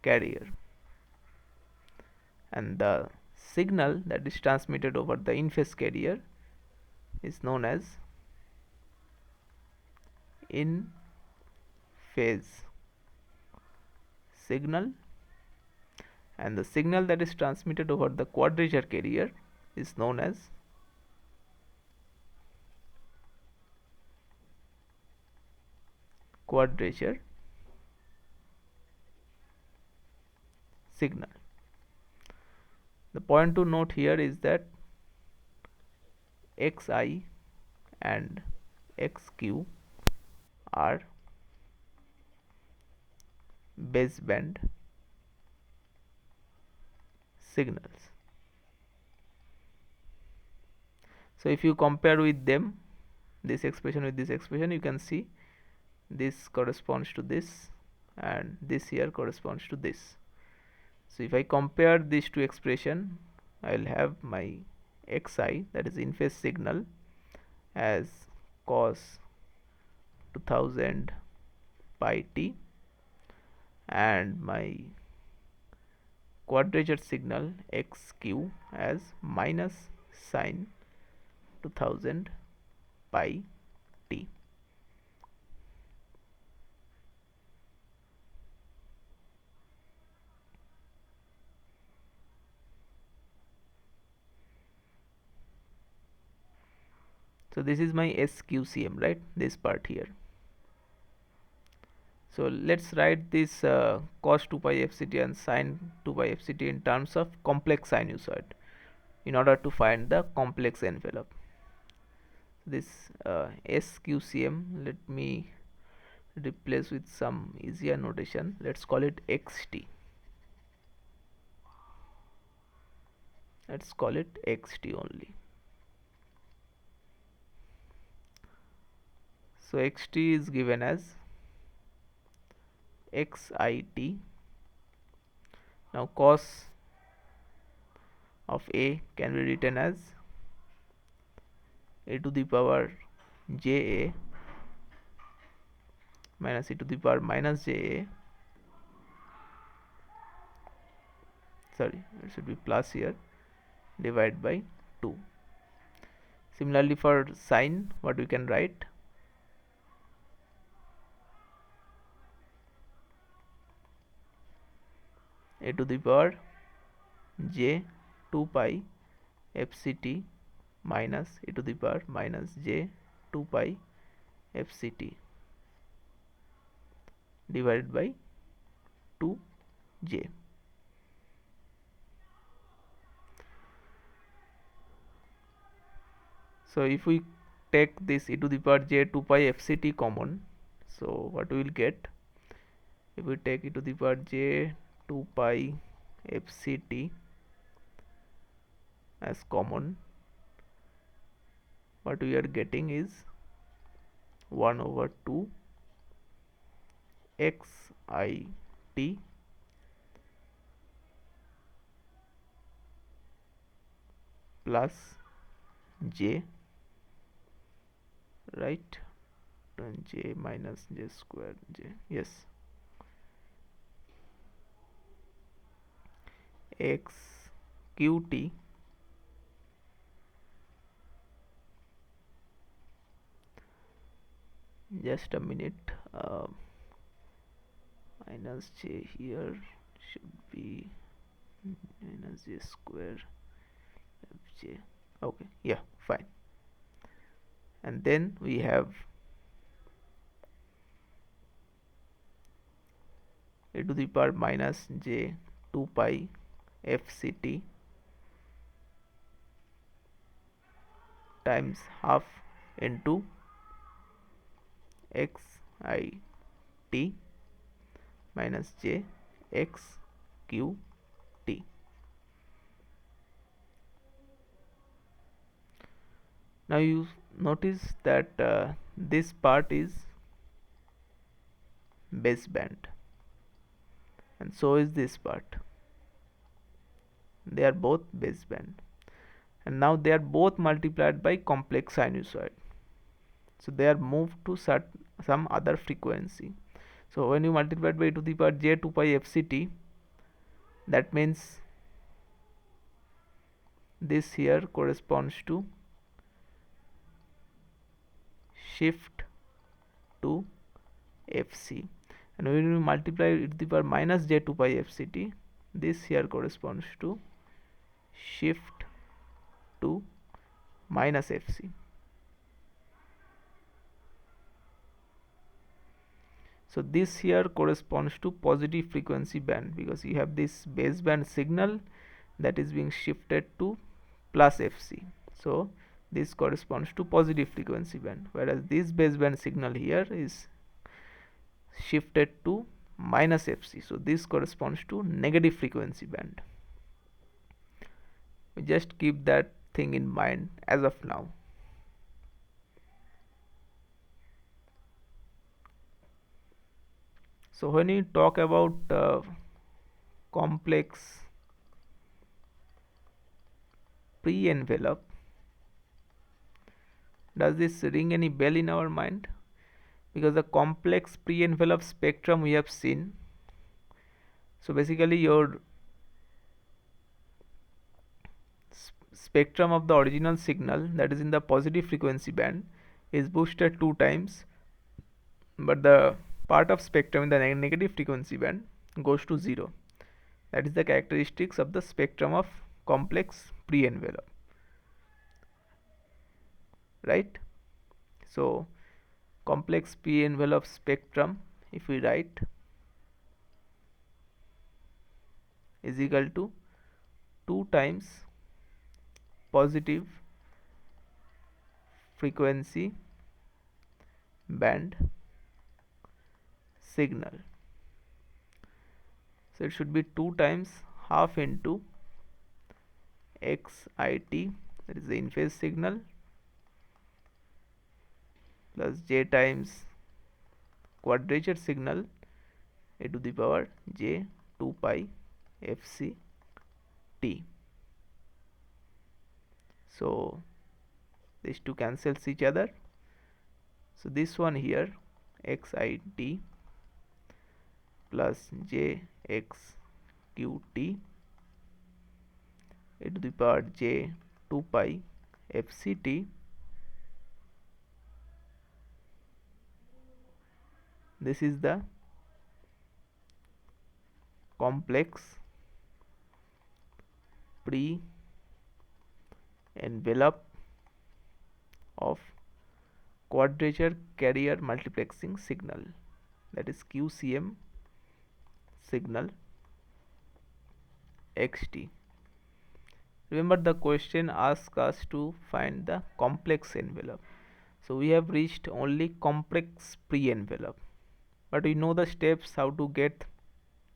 carrier, and the signal that is transmitted over the in phase carrier is known as in phase signal, and the signal that is transmitted over the quadrature carrier is known as quadrature signal. The point to note here is that Xi and Xq are baseband signals. So if you compare with them, this expression with this expression, you can see this corresponds to this and this here corresponds to this. So if I compare these two expression, I will have my Xi, that is in phase signal, as cos 2000 pi t, and my quadrature signal Xq as minus sine 2000 pi t. So this is my SQCM, right? This part here. So let's write this cos 2 pi FCT and sine 2 pi FCT in terms of complex sinusoid in order to find the complex envelope. This SQCM, let me replace with some easier notation. Let's call it XT. Let's call it XT only. So XT is given as XIT. Now cos of A can be written as a to the power ja minus e to the power minus ja, sorry, it should be plus here, divided by 2. Similarly for sine, what we can write, a to the power j 2 pi fct minus e to the power minus j 2 pi fct divided by 2j. So if we take this e to the power j 2 pi fct common, so what we will get, if we take e to the power j 2 pi fct as common, what we are getting is 1 over 2 xit plus j, right? j minus j square j, yes, x qt just a minute, minus j here should be minus j square fj. Okay, yeah, fine. And then we have a to the power minus j 2 pi fct times half into x I t minus j x q t. Now you notice that this part is baseband and so is this part. They are both baseband, and now they are both multiplied by complex sinusoid, so they are moved to some other frequency. So when you multiply by e to the power j 2 pi fct, that means this here corresponds to shift to fc, and when you multiply e to the power minus j 2 pi fct, this here corresponds to shift to minus fc. So this here corresponds to positive frequency band, because you have this baseband signal that is being shifted to plus fc. So this corresponds to positive frequency band, whereas this baseband signal here is shifted to minus fc, so this corresponds to negative frequency band. We just keep that thing in mind as of now. So when you talk about complex pre-envelope, does this ring any bell in our mind? Because the complex pre-envelope spectrum we have seen, so basically your spectrum of the original signal that is in the positive frequency band is boosted 2 times, but the part of spectrum in the negative frequency band goes to 0. That is the characteristics of the spectrum of complex pre-envelope, right? So complex pre-envelope spectrum, if we write, is equal to 2 times positive frequency band signal. So it should be 2 times half into xit, that is the in phase signal, plus j times quadrature signal a to the power j 2 pi fc t. So these two cancels each other, so this one here xit plus j x q t a to the power j 2 pi fct, this is the complex pre-envelope of quadrature carrier multiplexing signal, that is QCM signal xt. Remember the question asks us to find the complex envelope, so we have reached only complex pre-envelope, but we know the steps how to get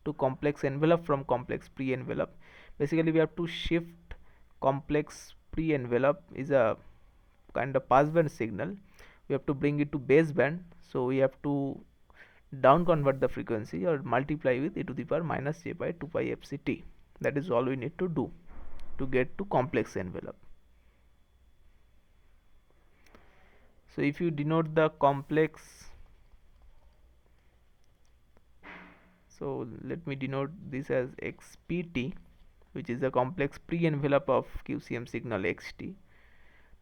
to complex envelope from complex pre-envelope. Basically we have to shift complex pre-envelope is a kind of passband signal, we have to bring it to baseband, so we have to down convert the frequency or multiply with e to the power minus j by 2 pi fct. That is all we need to do to get to complex envelope. So if you denote the complex, so let me denote this as xpt, which is the complex pre-envelope of QCM signal xt.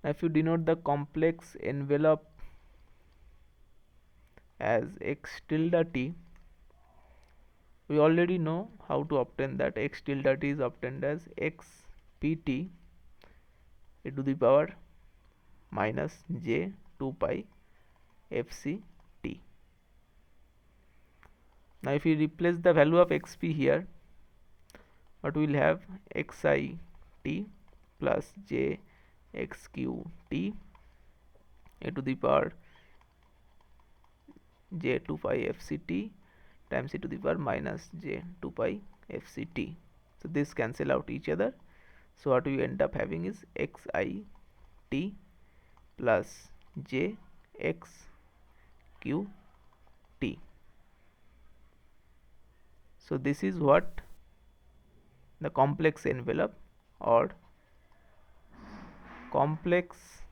Now if you denote the complex envelope as x tilde t, we already know how to obtain that. X tilde t is obtained as xpt e to the power minus j 2 pi fct. Now if we replace the value of xp here, what we will have? xit plus j xqt e to the power j 2 pi fct times e to the power minus j 2 pi fct. So this cancel out each other. So what we end up having is xit plus j xqt. So this is what the complex envelope or complex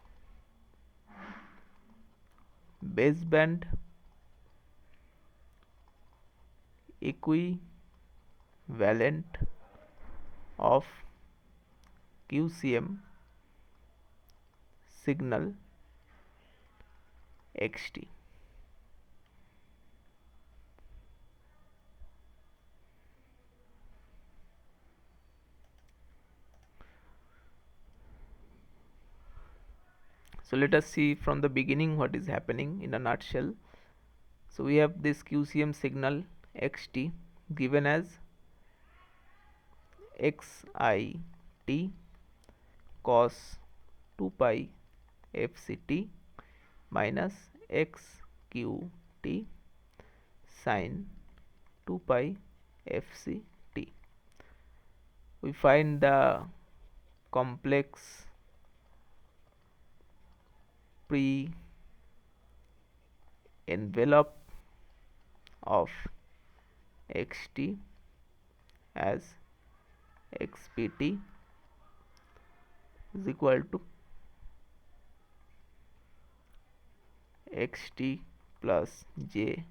baseband equivalent of QCM signal xt. So let us see from the beginning what is happening in a nutshell. So we have this QCM signal xt given as xit cos 2 pi fct minus xqt sin 2 pi fct. We find the complex pre-envelope of xt as xpt is equal to xt plus j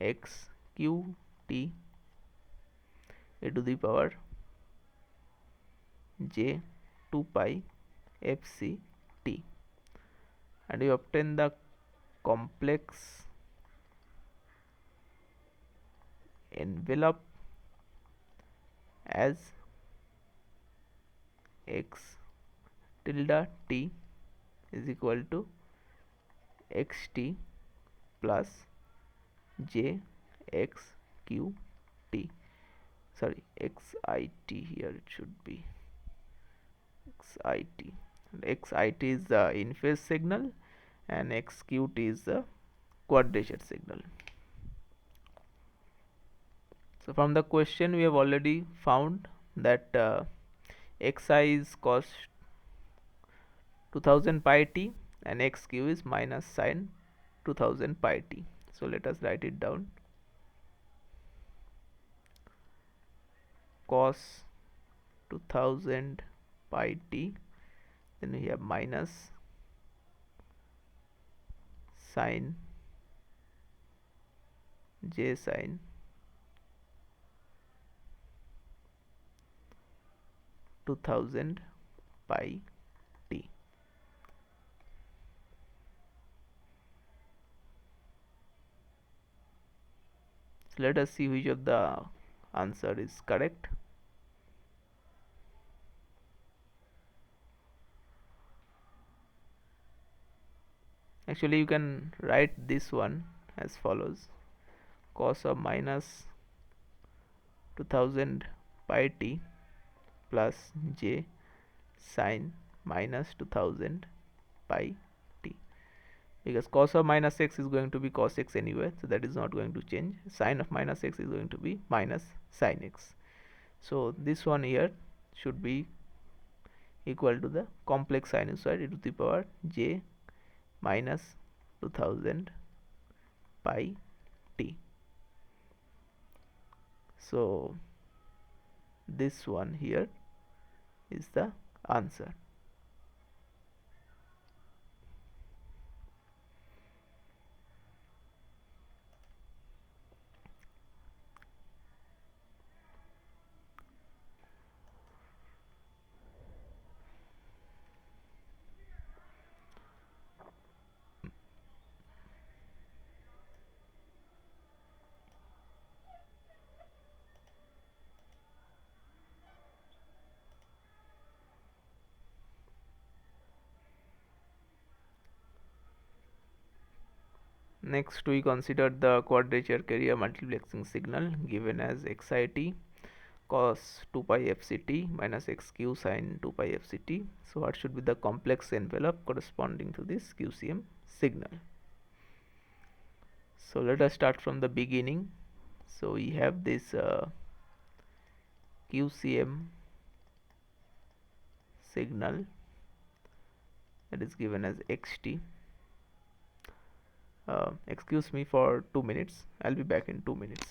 xqt e to the power j 2 pi fct, and we obtain the complex envelope as x tilde t is equal to xt plus j xqt, sorry, xit, here it should be xit, and xit is the in phase signal and xqt is the quadrature signal. So from the question we have already found that xi is cos 2000 pi t and xq is minus sin 2000 pi t. So let us write it down. Cos 2000 pi t, then we have minus sin j sin 2000 pi t. So let us see which of the answer is correct. Actually you can write this one as follows: cos of minus 2000 pi t plus j sin minus 2000 pi t, because cos of minus x is going to be cos x anyway, so that is not going to change. Sin of minus x is going to be minus sin x. So this one here should be equal to the complex sinusoid e to the power j minus 2000 pi t. So this one here is the answer. Next we consider the quadrature carrier multiplexing signal given as xit cos 2 pi fct minus xq sin 2 pi fct. So what should be the complex envelope corresponding to this QCM signal? So let us start from the beginning. So we have this QCM signal that is given as xt. Excuse me for 2 minutes, I'll be back in 2 minutes.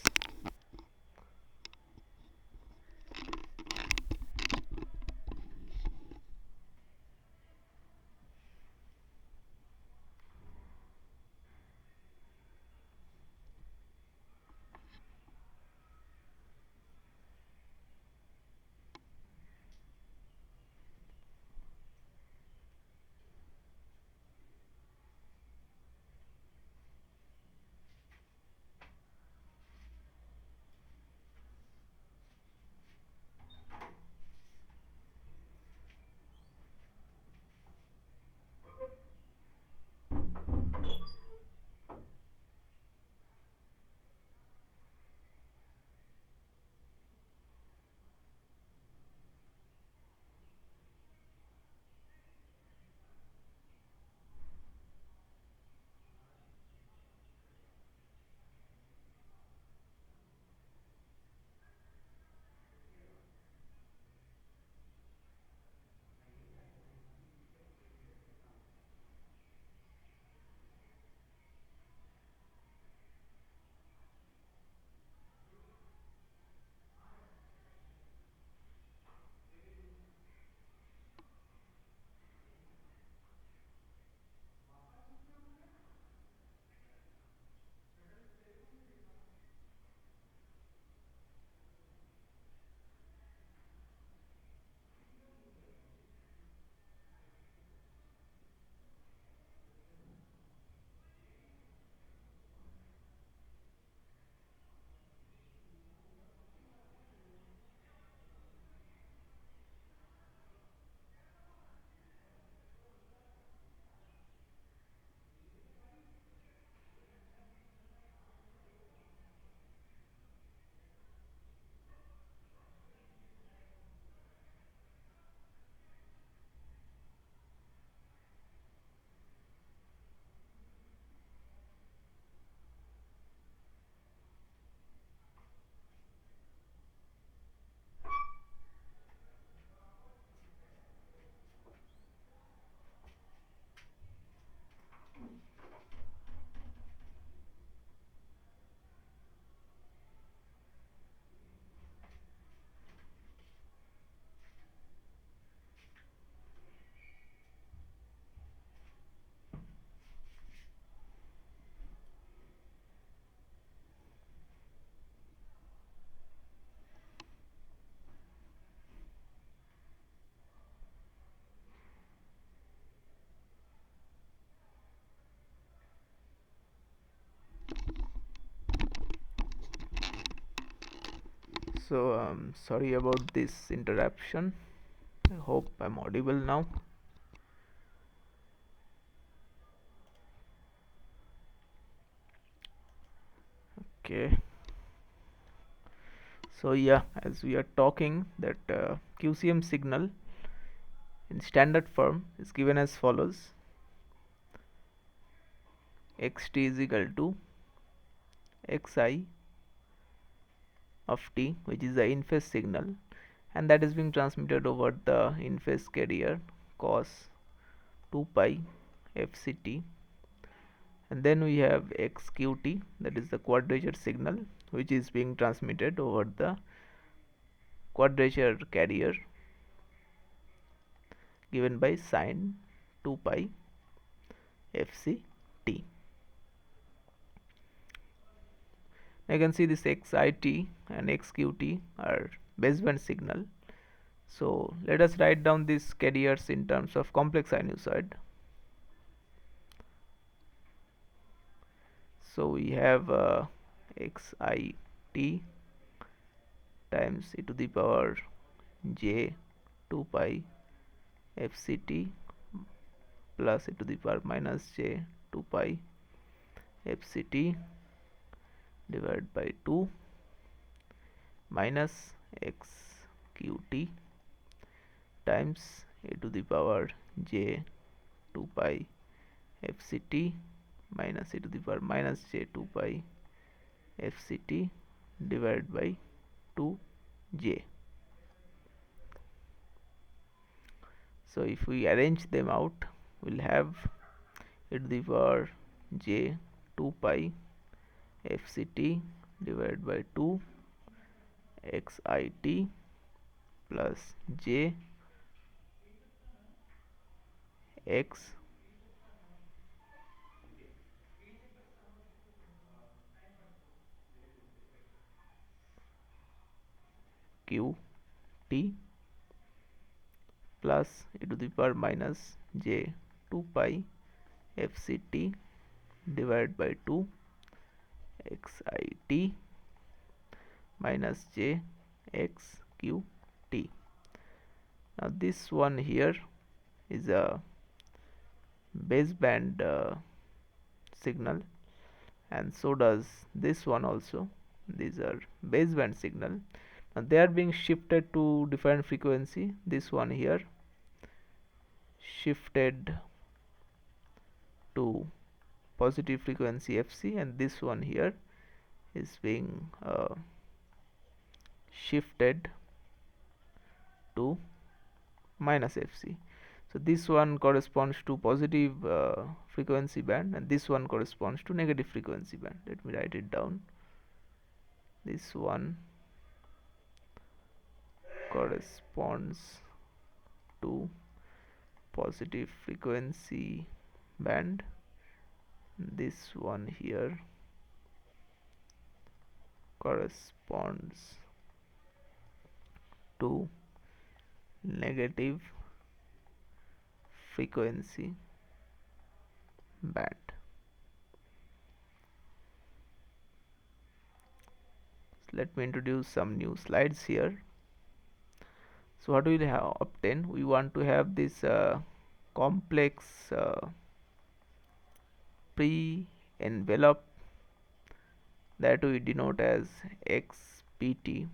So sorry about this interruption. I hope I'm audible now. Okay. So yeah, as we are talking that QCM signal in standard form is given as follows: xt is equal to xi of t, which is the in phase signal, and that is being transmitted over the in phase carrier cos 2 pi fct, and then we have xqt, that is the quadrature signal, which is being transmitted over the quadrature carrier given by sin 2 pi fct. I can see this xit and xqt are baseband signal. So let us write down these carriers in terms of complex sinusoid. So we have xit times e to the power j 2 pi fct plus e to the power minus j 2 pi fct divided by 2 minus xqt times a to the power j 2 pi fct minus e to the power minus j 2 pi fct divided by 2j. So if we arrange them out, we'll have e to the power j 2 pi fct divided by 2 xit plus j x q t plus e to the power minus j 2 pi fct divided by 2 xit minus j x q t. Now this one here is a baseband signal, and so does this one also. These are baseband signal. Now they are being shifted to different frequency. This one here shifted to positive frequency fc, and this one here is being shifted to minus fc. So this one corresponds to positive frequency band, and this one corresponds to negative frequency band. Let me write it down. This one corresponds to positive frequency band. This one here corresponds to negative frequency band. So let me introduce some new slides here. So what we will have obtain, we want to have this complex pre-envelope that we denote as xpt,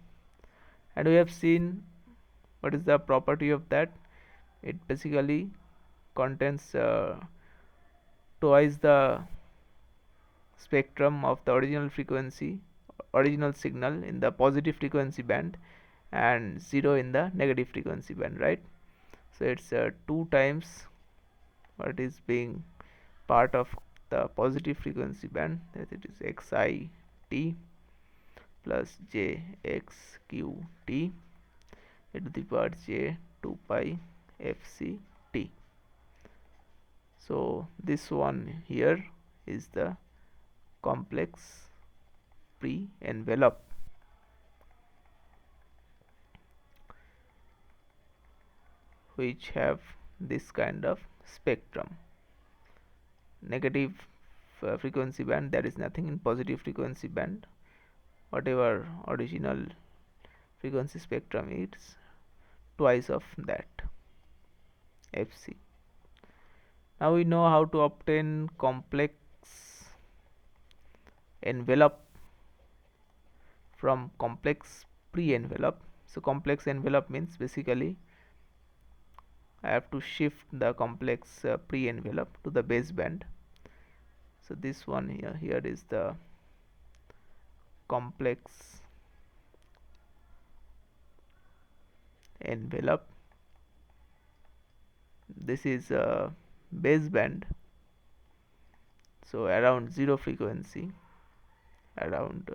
and we have seen what is the property of that. It basically contains twice the spectrum of the original signal in the positive frequency band and 0 in the negative frequency band, right? So it's 2 times what is being part of the positive frequency band, that it is xit plus jxqt e to the power j 2 pi fct. So this one here is the complex pre-envelope, which have this kind of spectrum. Negative frequency band, there is nothing in positive frequency band. Whatever original frequency spectrum is, twice of that fc. Now we know how to obtain complex envelope from complex pre-envelope. So complex envelope means basically I have to shift the complex pre-envelope to the baseband. So this one here is the complex envelope. This is a baseband, so around 0 frequency, around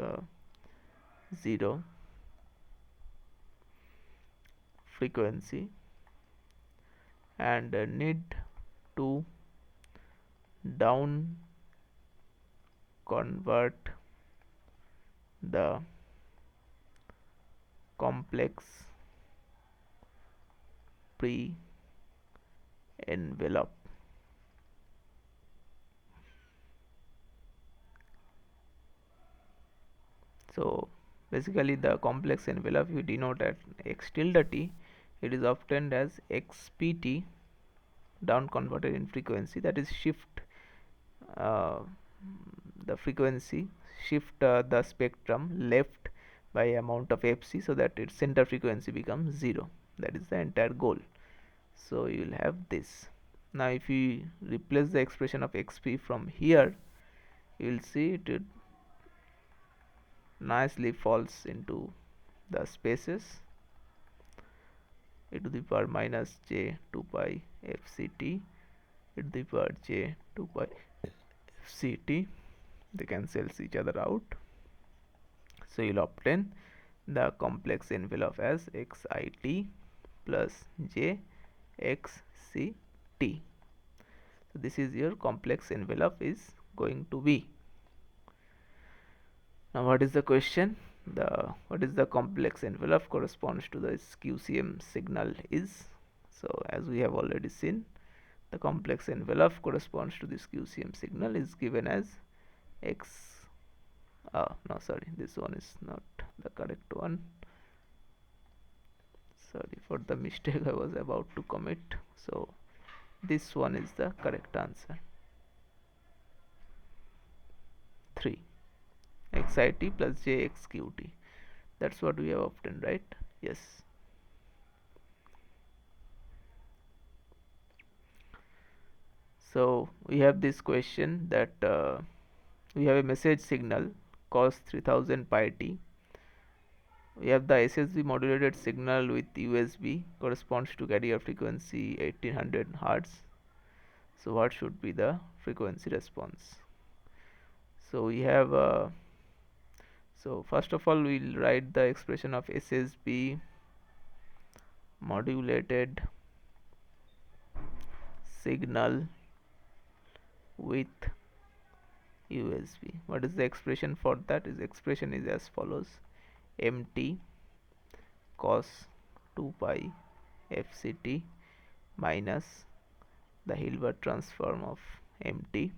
0 frequency, and need to down convert the complex pre-envelope. So basically the complex envelope you denote at x tilde t. It is obtained as xpt down converted in frequency, that is shift the frequency, shift the spectrum left by amount of fc so that its center frequency becomes 0. That is the entire goal. So you will have this. Now if you replace the expression of xp from here, you will see it nicely falls into the spaces. E to the power minus j 2 pi fct, e to the power j 2 pi fct, they cancels each other out. So you'll obtain the complex envelope as xit plus j xct. So this is your complex envelope is going to be. Now what is the question? What is the complex envelope corresponds to the QCM signal is. So as we have already seen, the complex envelope corresponds to this QCM signal is given as x. No, sorry, this one is not the correct one. Sorry for the mistake I was about to commit. So this one is the correct answer. 3. xit plus jxqt. That's what we have obtained, right? Yes. So we have this question that we have a message signal cos 3000 pi t. We have the SSB modulated signal with USB corresponds to carrier frequency 1800 Hz. So what should be the frequency response? So we have so first of all we'll write the expression of SSB modulated signal with USB. What is the expression for that? Is expression is as follows: mt cos 2 pi fct minus the Hilbert transform of mt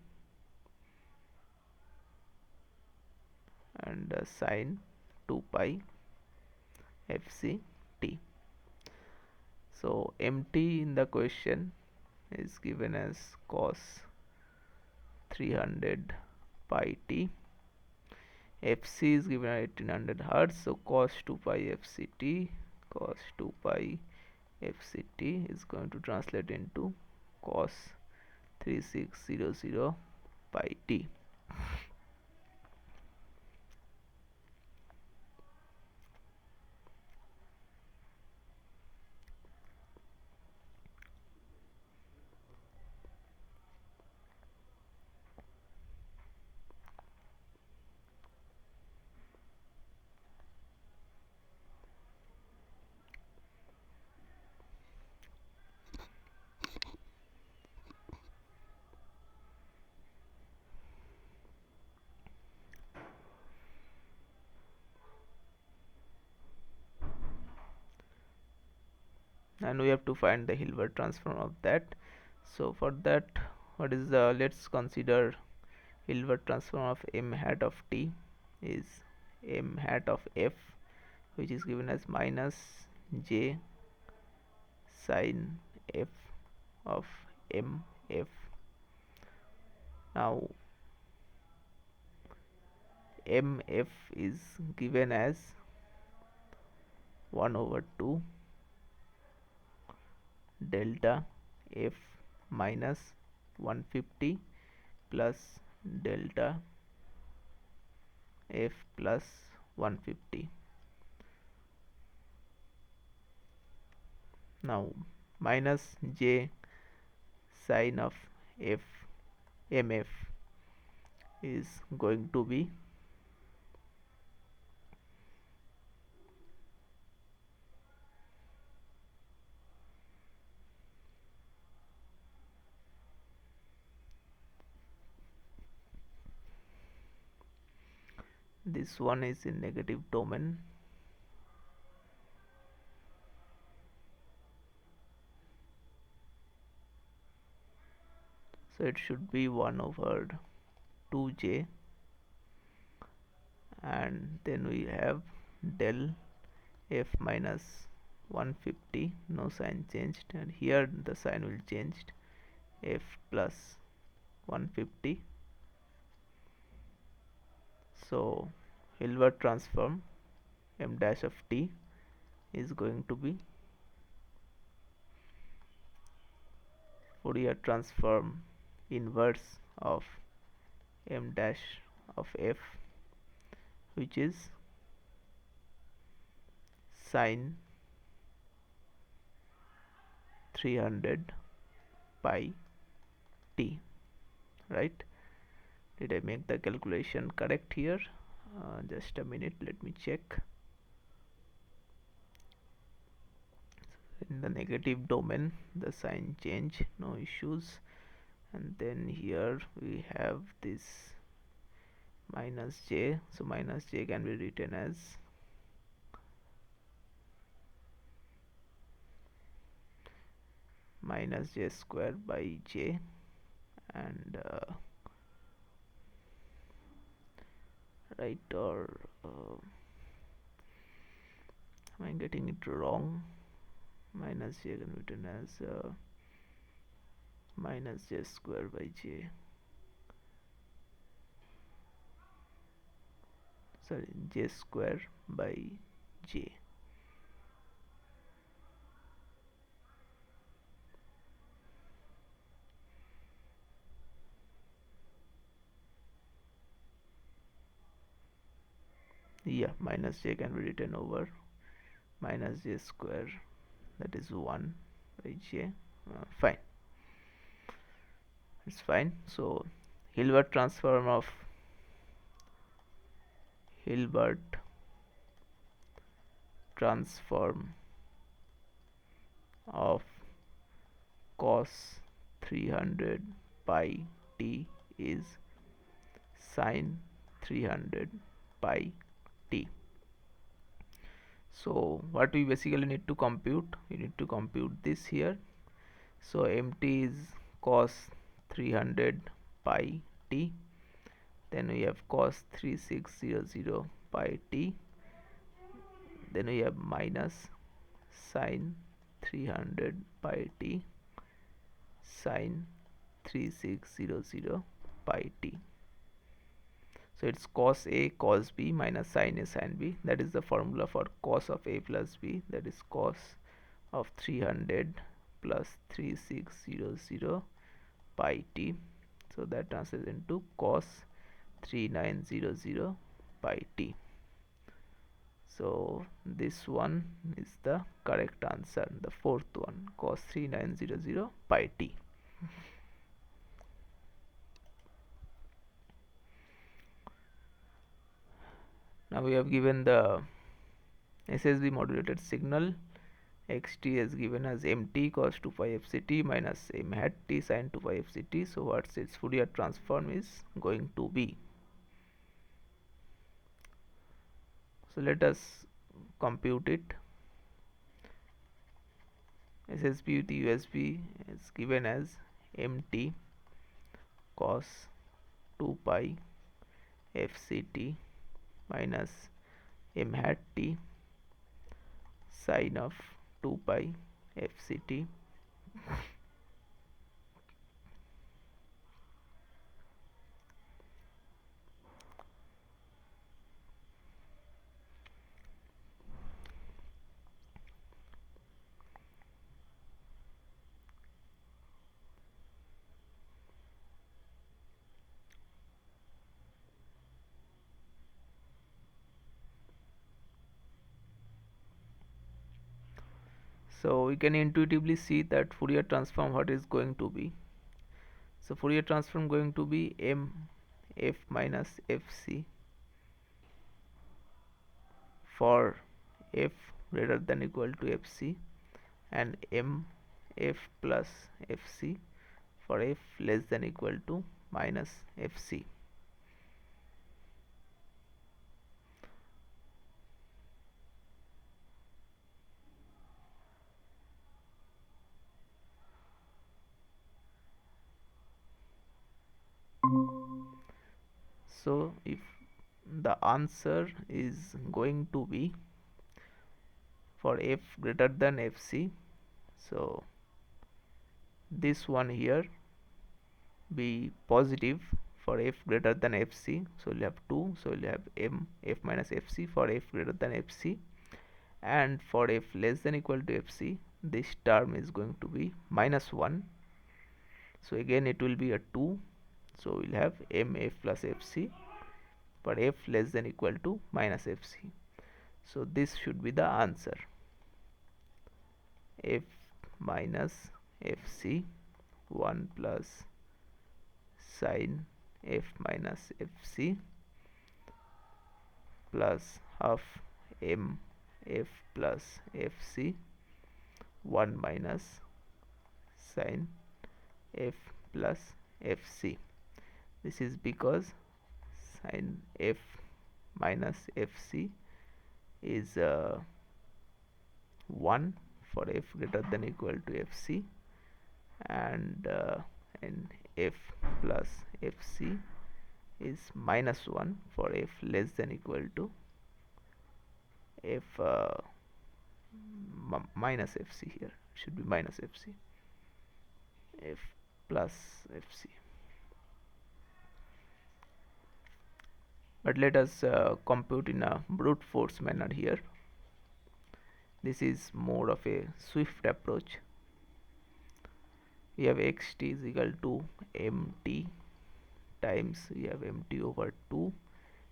and sine 2 pi fct. So mt in the question is given as cos 300 pi t, fc is given at 1800 Hz, so cos 2 pi fct, cos 2 pi fct is going to translate into cos 3600 pi t. And we have to find the Hilbert transform of that. So for that, what is the, let's consider Hilbert transform of m hat of t is m hat of f, which is given as minus j sine f of mf. Now mf is given as 1 over 2 delta f minus 150 plus delta f plus 150. Now minus j sine of f mf is going to be this one is in negative domain, so it should be 1 over 2j, and then we have del f minus 150, no sign changed, and here the sign will changed, f plus 150 So Hilbert transform m dash of t is going to be Fourier transform inverse of m dash of f, which is sine 300 pi t, right? Did I make the calculation correct here? Just a minute, let me check. In the negative domain the sign change, no issues. And then here we have this minus j, so minus j can be written as minus j square by j, and right, or am I getting it wrong? Minus j can be written as minus j square by j, sorry, j square by j. Yeah, minus j can be written over minus j square, that is 1 by j. Fine, it's fine. So Hilbert transform of Hilbert transform of cos 300 pi t is sine 300 pi t. So what we basically need to compute, you need to compute this here. So mt is cos 300 pi t, then we have cos 3600 pi t, then we have minus sine 300 pi t sine 3600 pi t. So it's cos a cos b minus sin a sin b. That is the formula for cos of a plus b, that is cos of 300 plus 3600 pi t. So that translates into cos 3900 pi t. So this one is the correct answer, the fourth one, cos 3900 pi t. Now we have given the SSB modulated signal. Xt is given as mt cos 2 pi fct minus m hat t sin 2 pi fct. So what its Fourier transform is going to be? So let us compute it. SSB with USB is given as mt cos 2 pi fct minus m hat t sin of 2 pi fct. So we can intuitively see that Fourier transform what is going to be. So Fourier transform going to be m f minus fc for f greater than equal to fc, and m f plus fc for f less than equal to minus fc. So if the answer is going to be for f greater than fc, so this one here be positive for f greater than fc, so we'll have 2, so we'll have m f minus fc for f greater than fc, and for f less than equal to fc this term is going to be minus 1, so again it will be a 2, so we'll have m f plus fc for f less than equal to minus fc. So this should be the answer, f minus fc 1 plus sin f minus fc plus half m f plus fc 1 minus sin f plus fc. This is because sin f minus fc is 1 for f greater than equal to fc, and f plus fc is minus 1 for f less than equal to f minus fc. Here should be minus fc, f plus fc. But let us compute in a brute force manner here. This is more of a swift approach. We have xt is equal to mt times we have mt over 2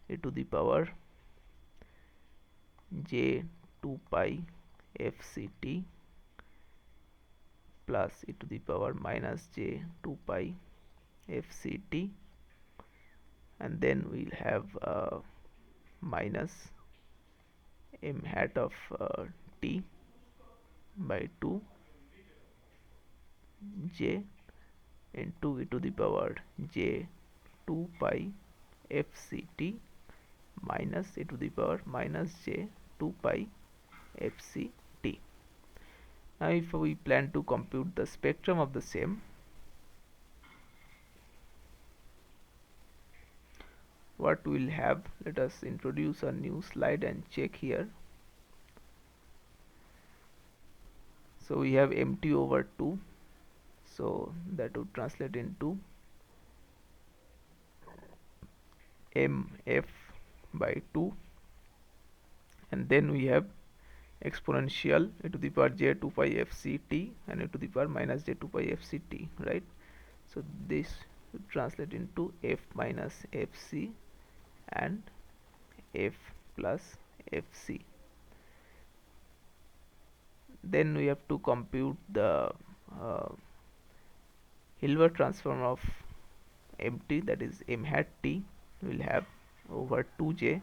e to the power j 2 pi fct plus e to the power minus j 2 pi fct, and then we'll have minus m hat of t by 2 j into e to the power j 2 pi fct minus e to the power minus j 2 pi fct. Now if we plan to compute the spectrum of the same, what we'll have, let us introduce a new slide and check here. So we have mt over 2, so that would translate into mf by 2, and then we have exponential e to the power j 2 pi fct and e to the power minus j 2 pi fct, right? So this would translate into f minus fc and f plus fc. Then we have to compute the Hilbert transform of mt, that is m hat t will have over 2j,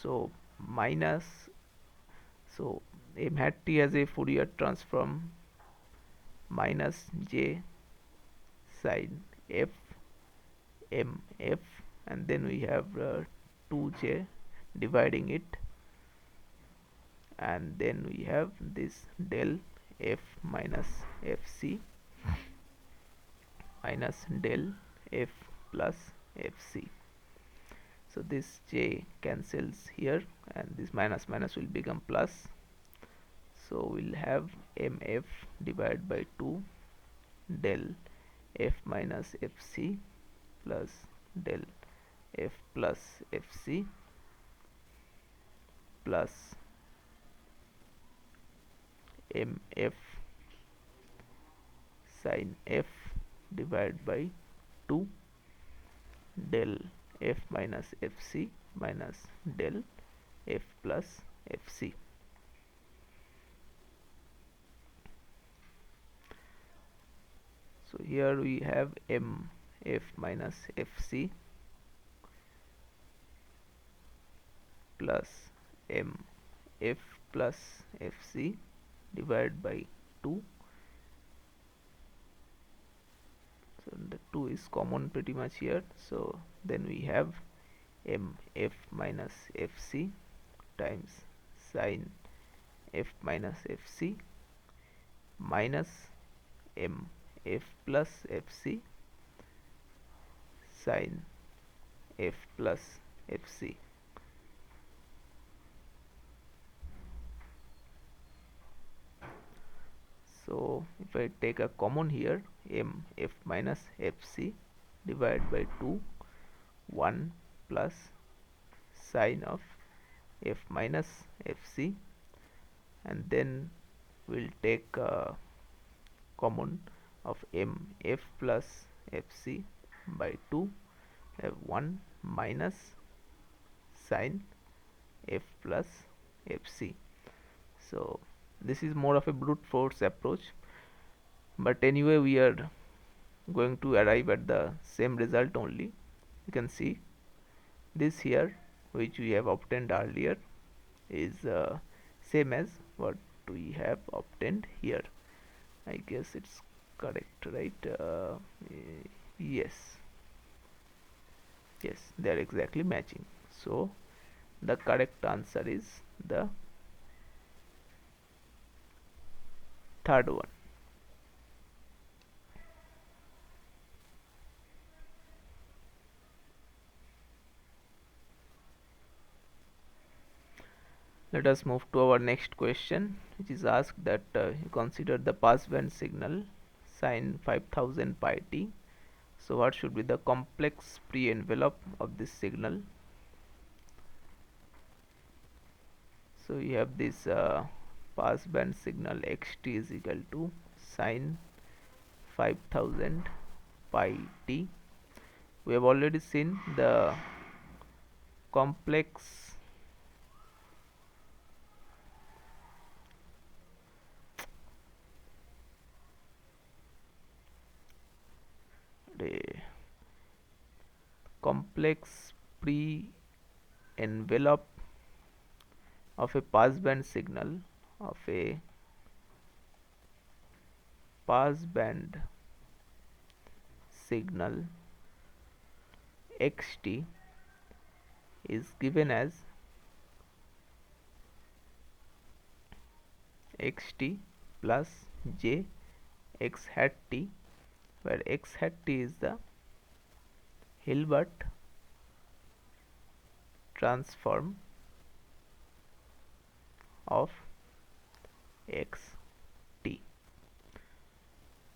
so minus, so m hat t has a Fourier transform minus j sin f m f, and then we have 2j dividing it, and then we have this del f minus fc minus del f plus fc. So this j cancels here and this minus minus will become plus, so we'll have mf divided by 2 del f minus fc plus del f plus fc plus mf sin f divided by 2 del f minus fc minus del f plus fc. So here we have m f minus fc plus m f plus fc divided by 2. So the 2 is common pretty much here, so then we have m f minus fc times sin f minus fc minus m f plus fc sin f plus fc. So if I take a common here, m f minus fc divided by 2 1 plus sine of f minus fc, and then we'll take common of m f plus fc by 2, have 1 minus sine f plus fc. So this is more of a brute force approach, but anyway we are going to arrive at the same result only. You can see this here, which we have obtained earlier, is same as what we have obtained here. I guess it's correct, right? Yes, they are exactly matching. So the correct answer is the third one. Let us move to our next question, which is asked that you consider the passband signal sine 5000 pi t. So what should be the complex pre-envelope of this signal? So you have this passband signal xt is equal to sine 5000 pi t. We have already seen the complex pre-envelope of a passband signal of a passband signal xt is given as xt plus j x hat t, where x hat t is the Hilbert transform of x t.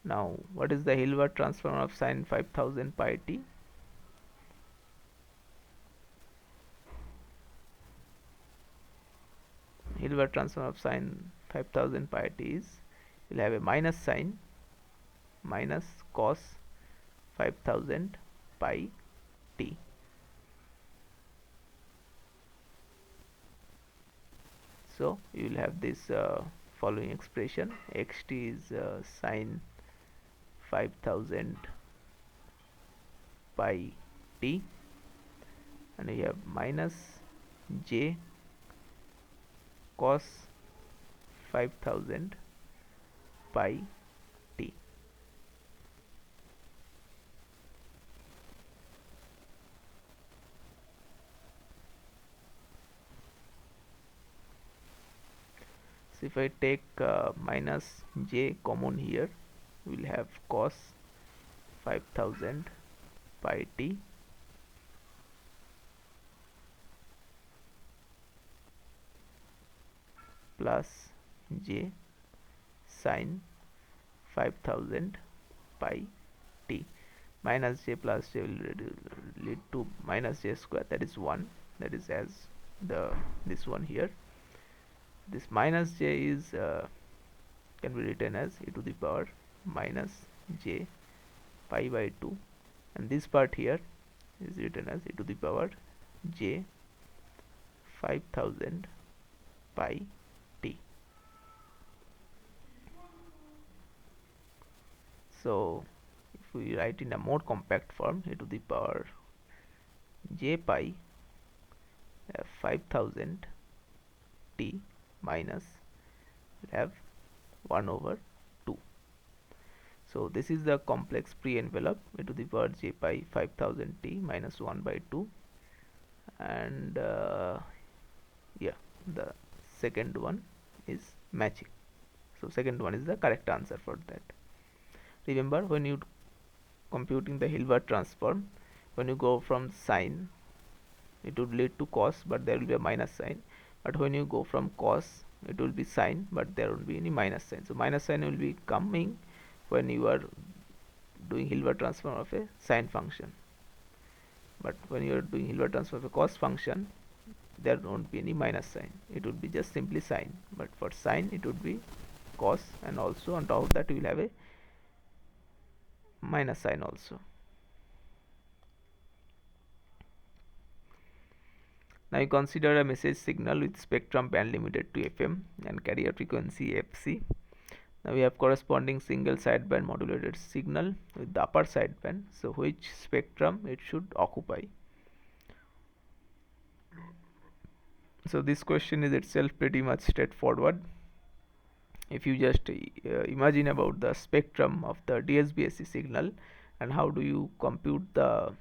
Now what is the Hilbert transform of sine 5000 pi t? Hilbert transform of sine 5000 pi t is, you'll have a minus sign minus cos 5000 pi t. So you will have this following expression: xt is sine 5000 pi t, and you have minus j cos 5000 pi t. So if I take minus j common here, we will have cos 5000 pi t plus j sine 5000 pi t. Minus j plus j will lead to minus j square, that is 1, that is as this one here. This minus j is can be written as e to the power minus j pi by 2, and this part here is written as e to the power j 5000 pi t. So if we write in a more compact form, e to the power j pi 5000 t minus, we'll have 1 over 2. So this is the complex pre-envelope, e to the power j pi 5000 t minus 1 by 2, and yeah, the second one is matching. So second one is the correct answer for that. Remember, when you computing the Hilbert transform, when you go from sine, it would lead to cos, but there will be a minus sign. But when you go from cos, it will be sine, but there won't be any minus sign. So minus sign will be coming when you are doing Hilbert transform of a sine function. But when you are doing Hilbert transform of a cos function, there won't be any minus sign, it would be just simply sine. But for sine it would be cos, and also on top of that we will have a minus sign also. Now you consider a message signal with spectrum band limited to FM and carrier frequency FC. Now we have corresponding single sideband modulated signal with the upper sideband. So which spectrum it should occupy? So this question is itself pretty much straightforward. If you just imagine about the spectrum of the DSBSC signal and how do you compute the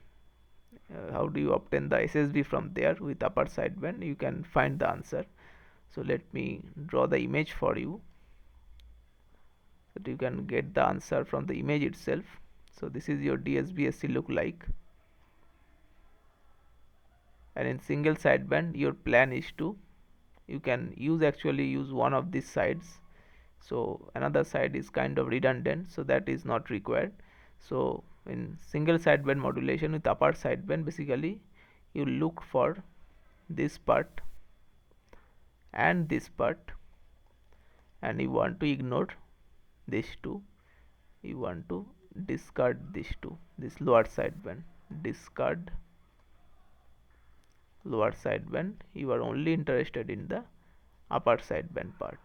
how do you obtain the SSB from there with upper sideband, you can find the answer. So let me draw the image for you so that you can get the answer from the image itself. So this is your DSBSC look like, and in single sideband your plan is to, you can actually use one of these sides, so another side is kind of redundant, so that is not required. So in single sideband modulation with upper sideband, basically you look for this part and this part, and you want to ignore these two, you want to discard these two, this lower sideband, discard lower sideband, you are only interested in the upper sideband part.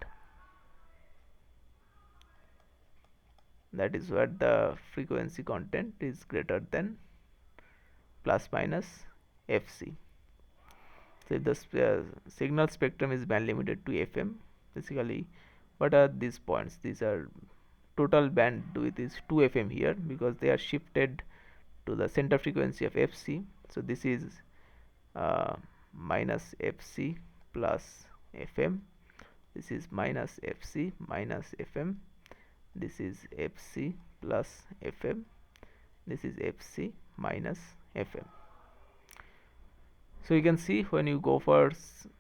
That is where the frequency content is greater than plus minus Fc. So if the signal spectrum is band limited to FM, basically what are these points? These are total bandwidth is 2 FM here because they are shifted to the center frequency of Fc. So this is minus Fc plus FM, this is minus Fc minus FM, this is Fc plus FM, this is Fc minus FM. So you can see when you go for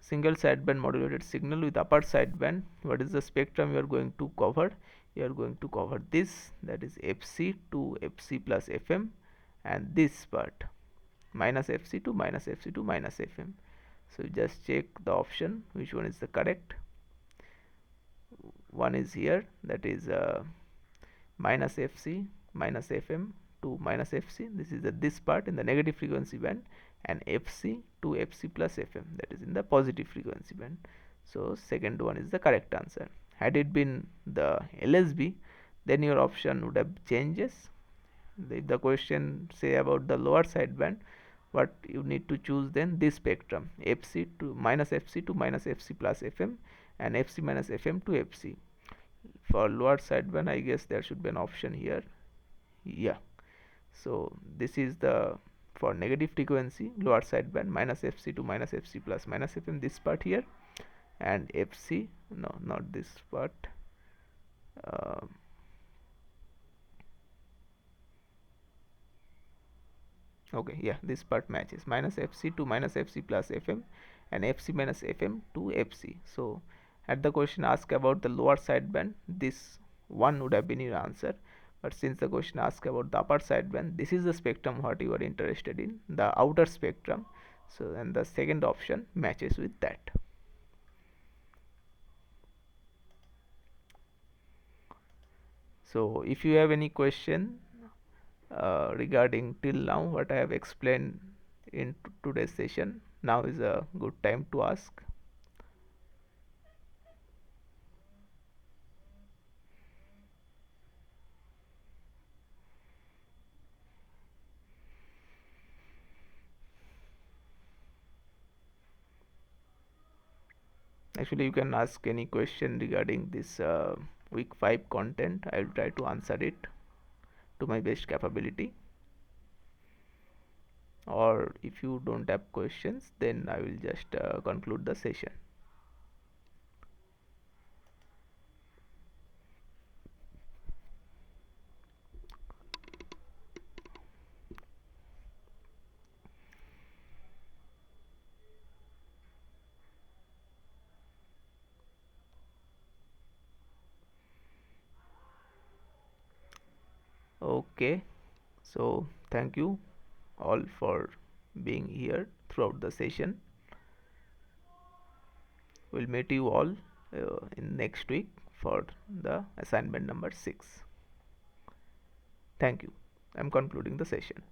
single sideband modulated signal with upper sideband, what is the spectrum you are going to cover? You are going to cover this, that is Fc to Fc plus FM, and this part minus Fc to minus Fc to minus FM. So you just check the option which one is the correct one. Is here, that is minus Fc minus FM to minus Fc, this is this part in the negative frequency band, and Fc to Fc plus FM, that is in the positive frequency band. So second one is the correct answer. Had it been the LSB, then your option would have changes. If the question say about the lower sideband, what you need to choose then this spectrum, Fc to minus Fc plus FM, and Fc minus FM to Fc. For lower sideband, I guess there should be an option here. Yeah, so this is the for negative frequency lower sideband, minus Fc to minus Fc plus minus FM, this part here, and Fc, no, not this part, okay, yeah, this part matches, minus Fc to minus Fc plus FM and Fc minus FM to Fc. So had the question asked about the lower sideband, this one would have been your answer. But since the question asked about the upper sideband, this is the spectrum what you are interested in, the outer spectrum. So and the second option matches with that. So if you have any question regarding till now what I have explained in today's session, now is a good time to ask. Actually you can ask any question regarding this week 5 content. I will try to answer it to my best capability, or if you don't have questions then I will just conclude the session. Okay, so thank you all for being here throughout the session. We'll meet you all in next week for the assignment number 6. Thank you. I'm concluding the session.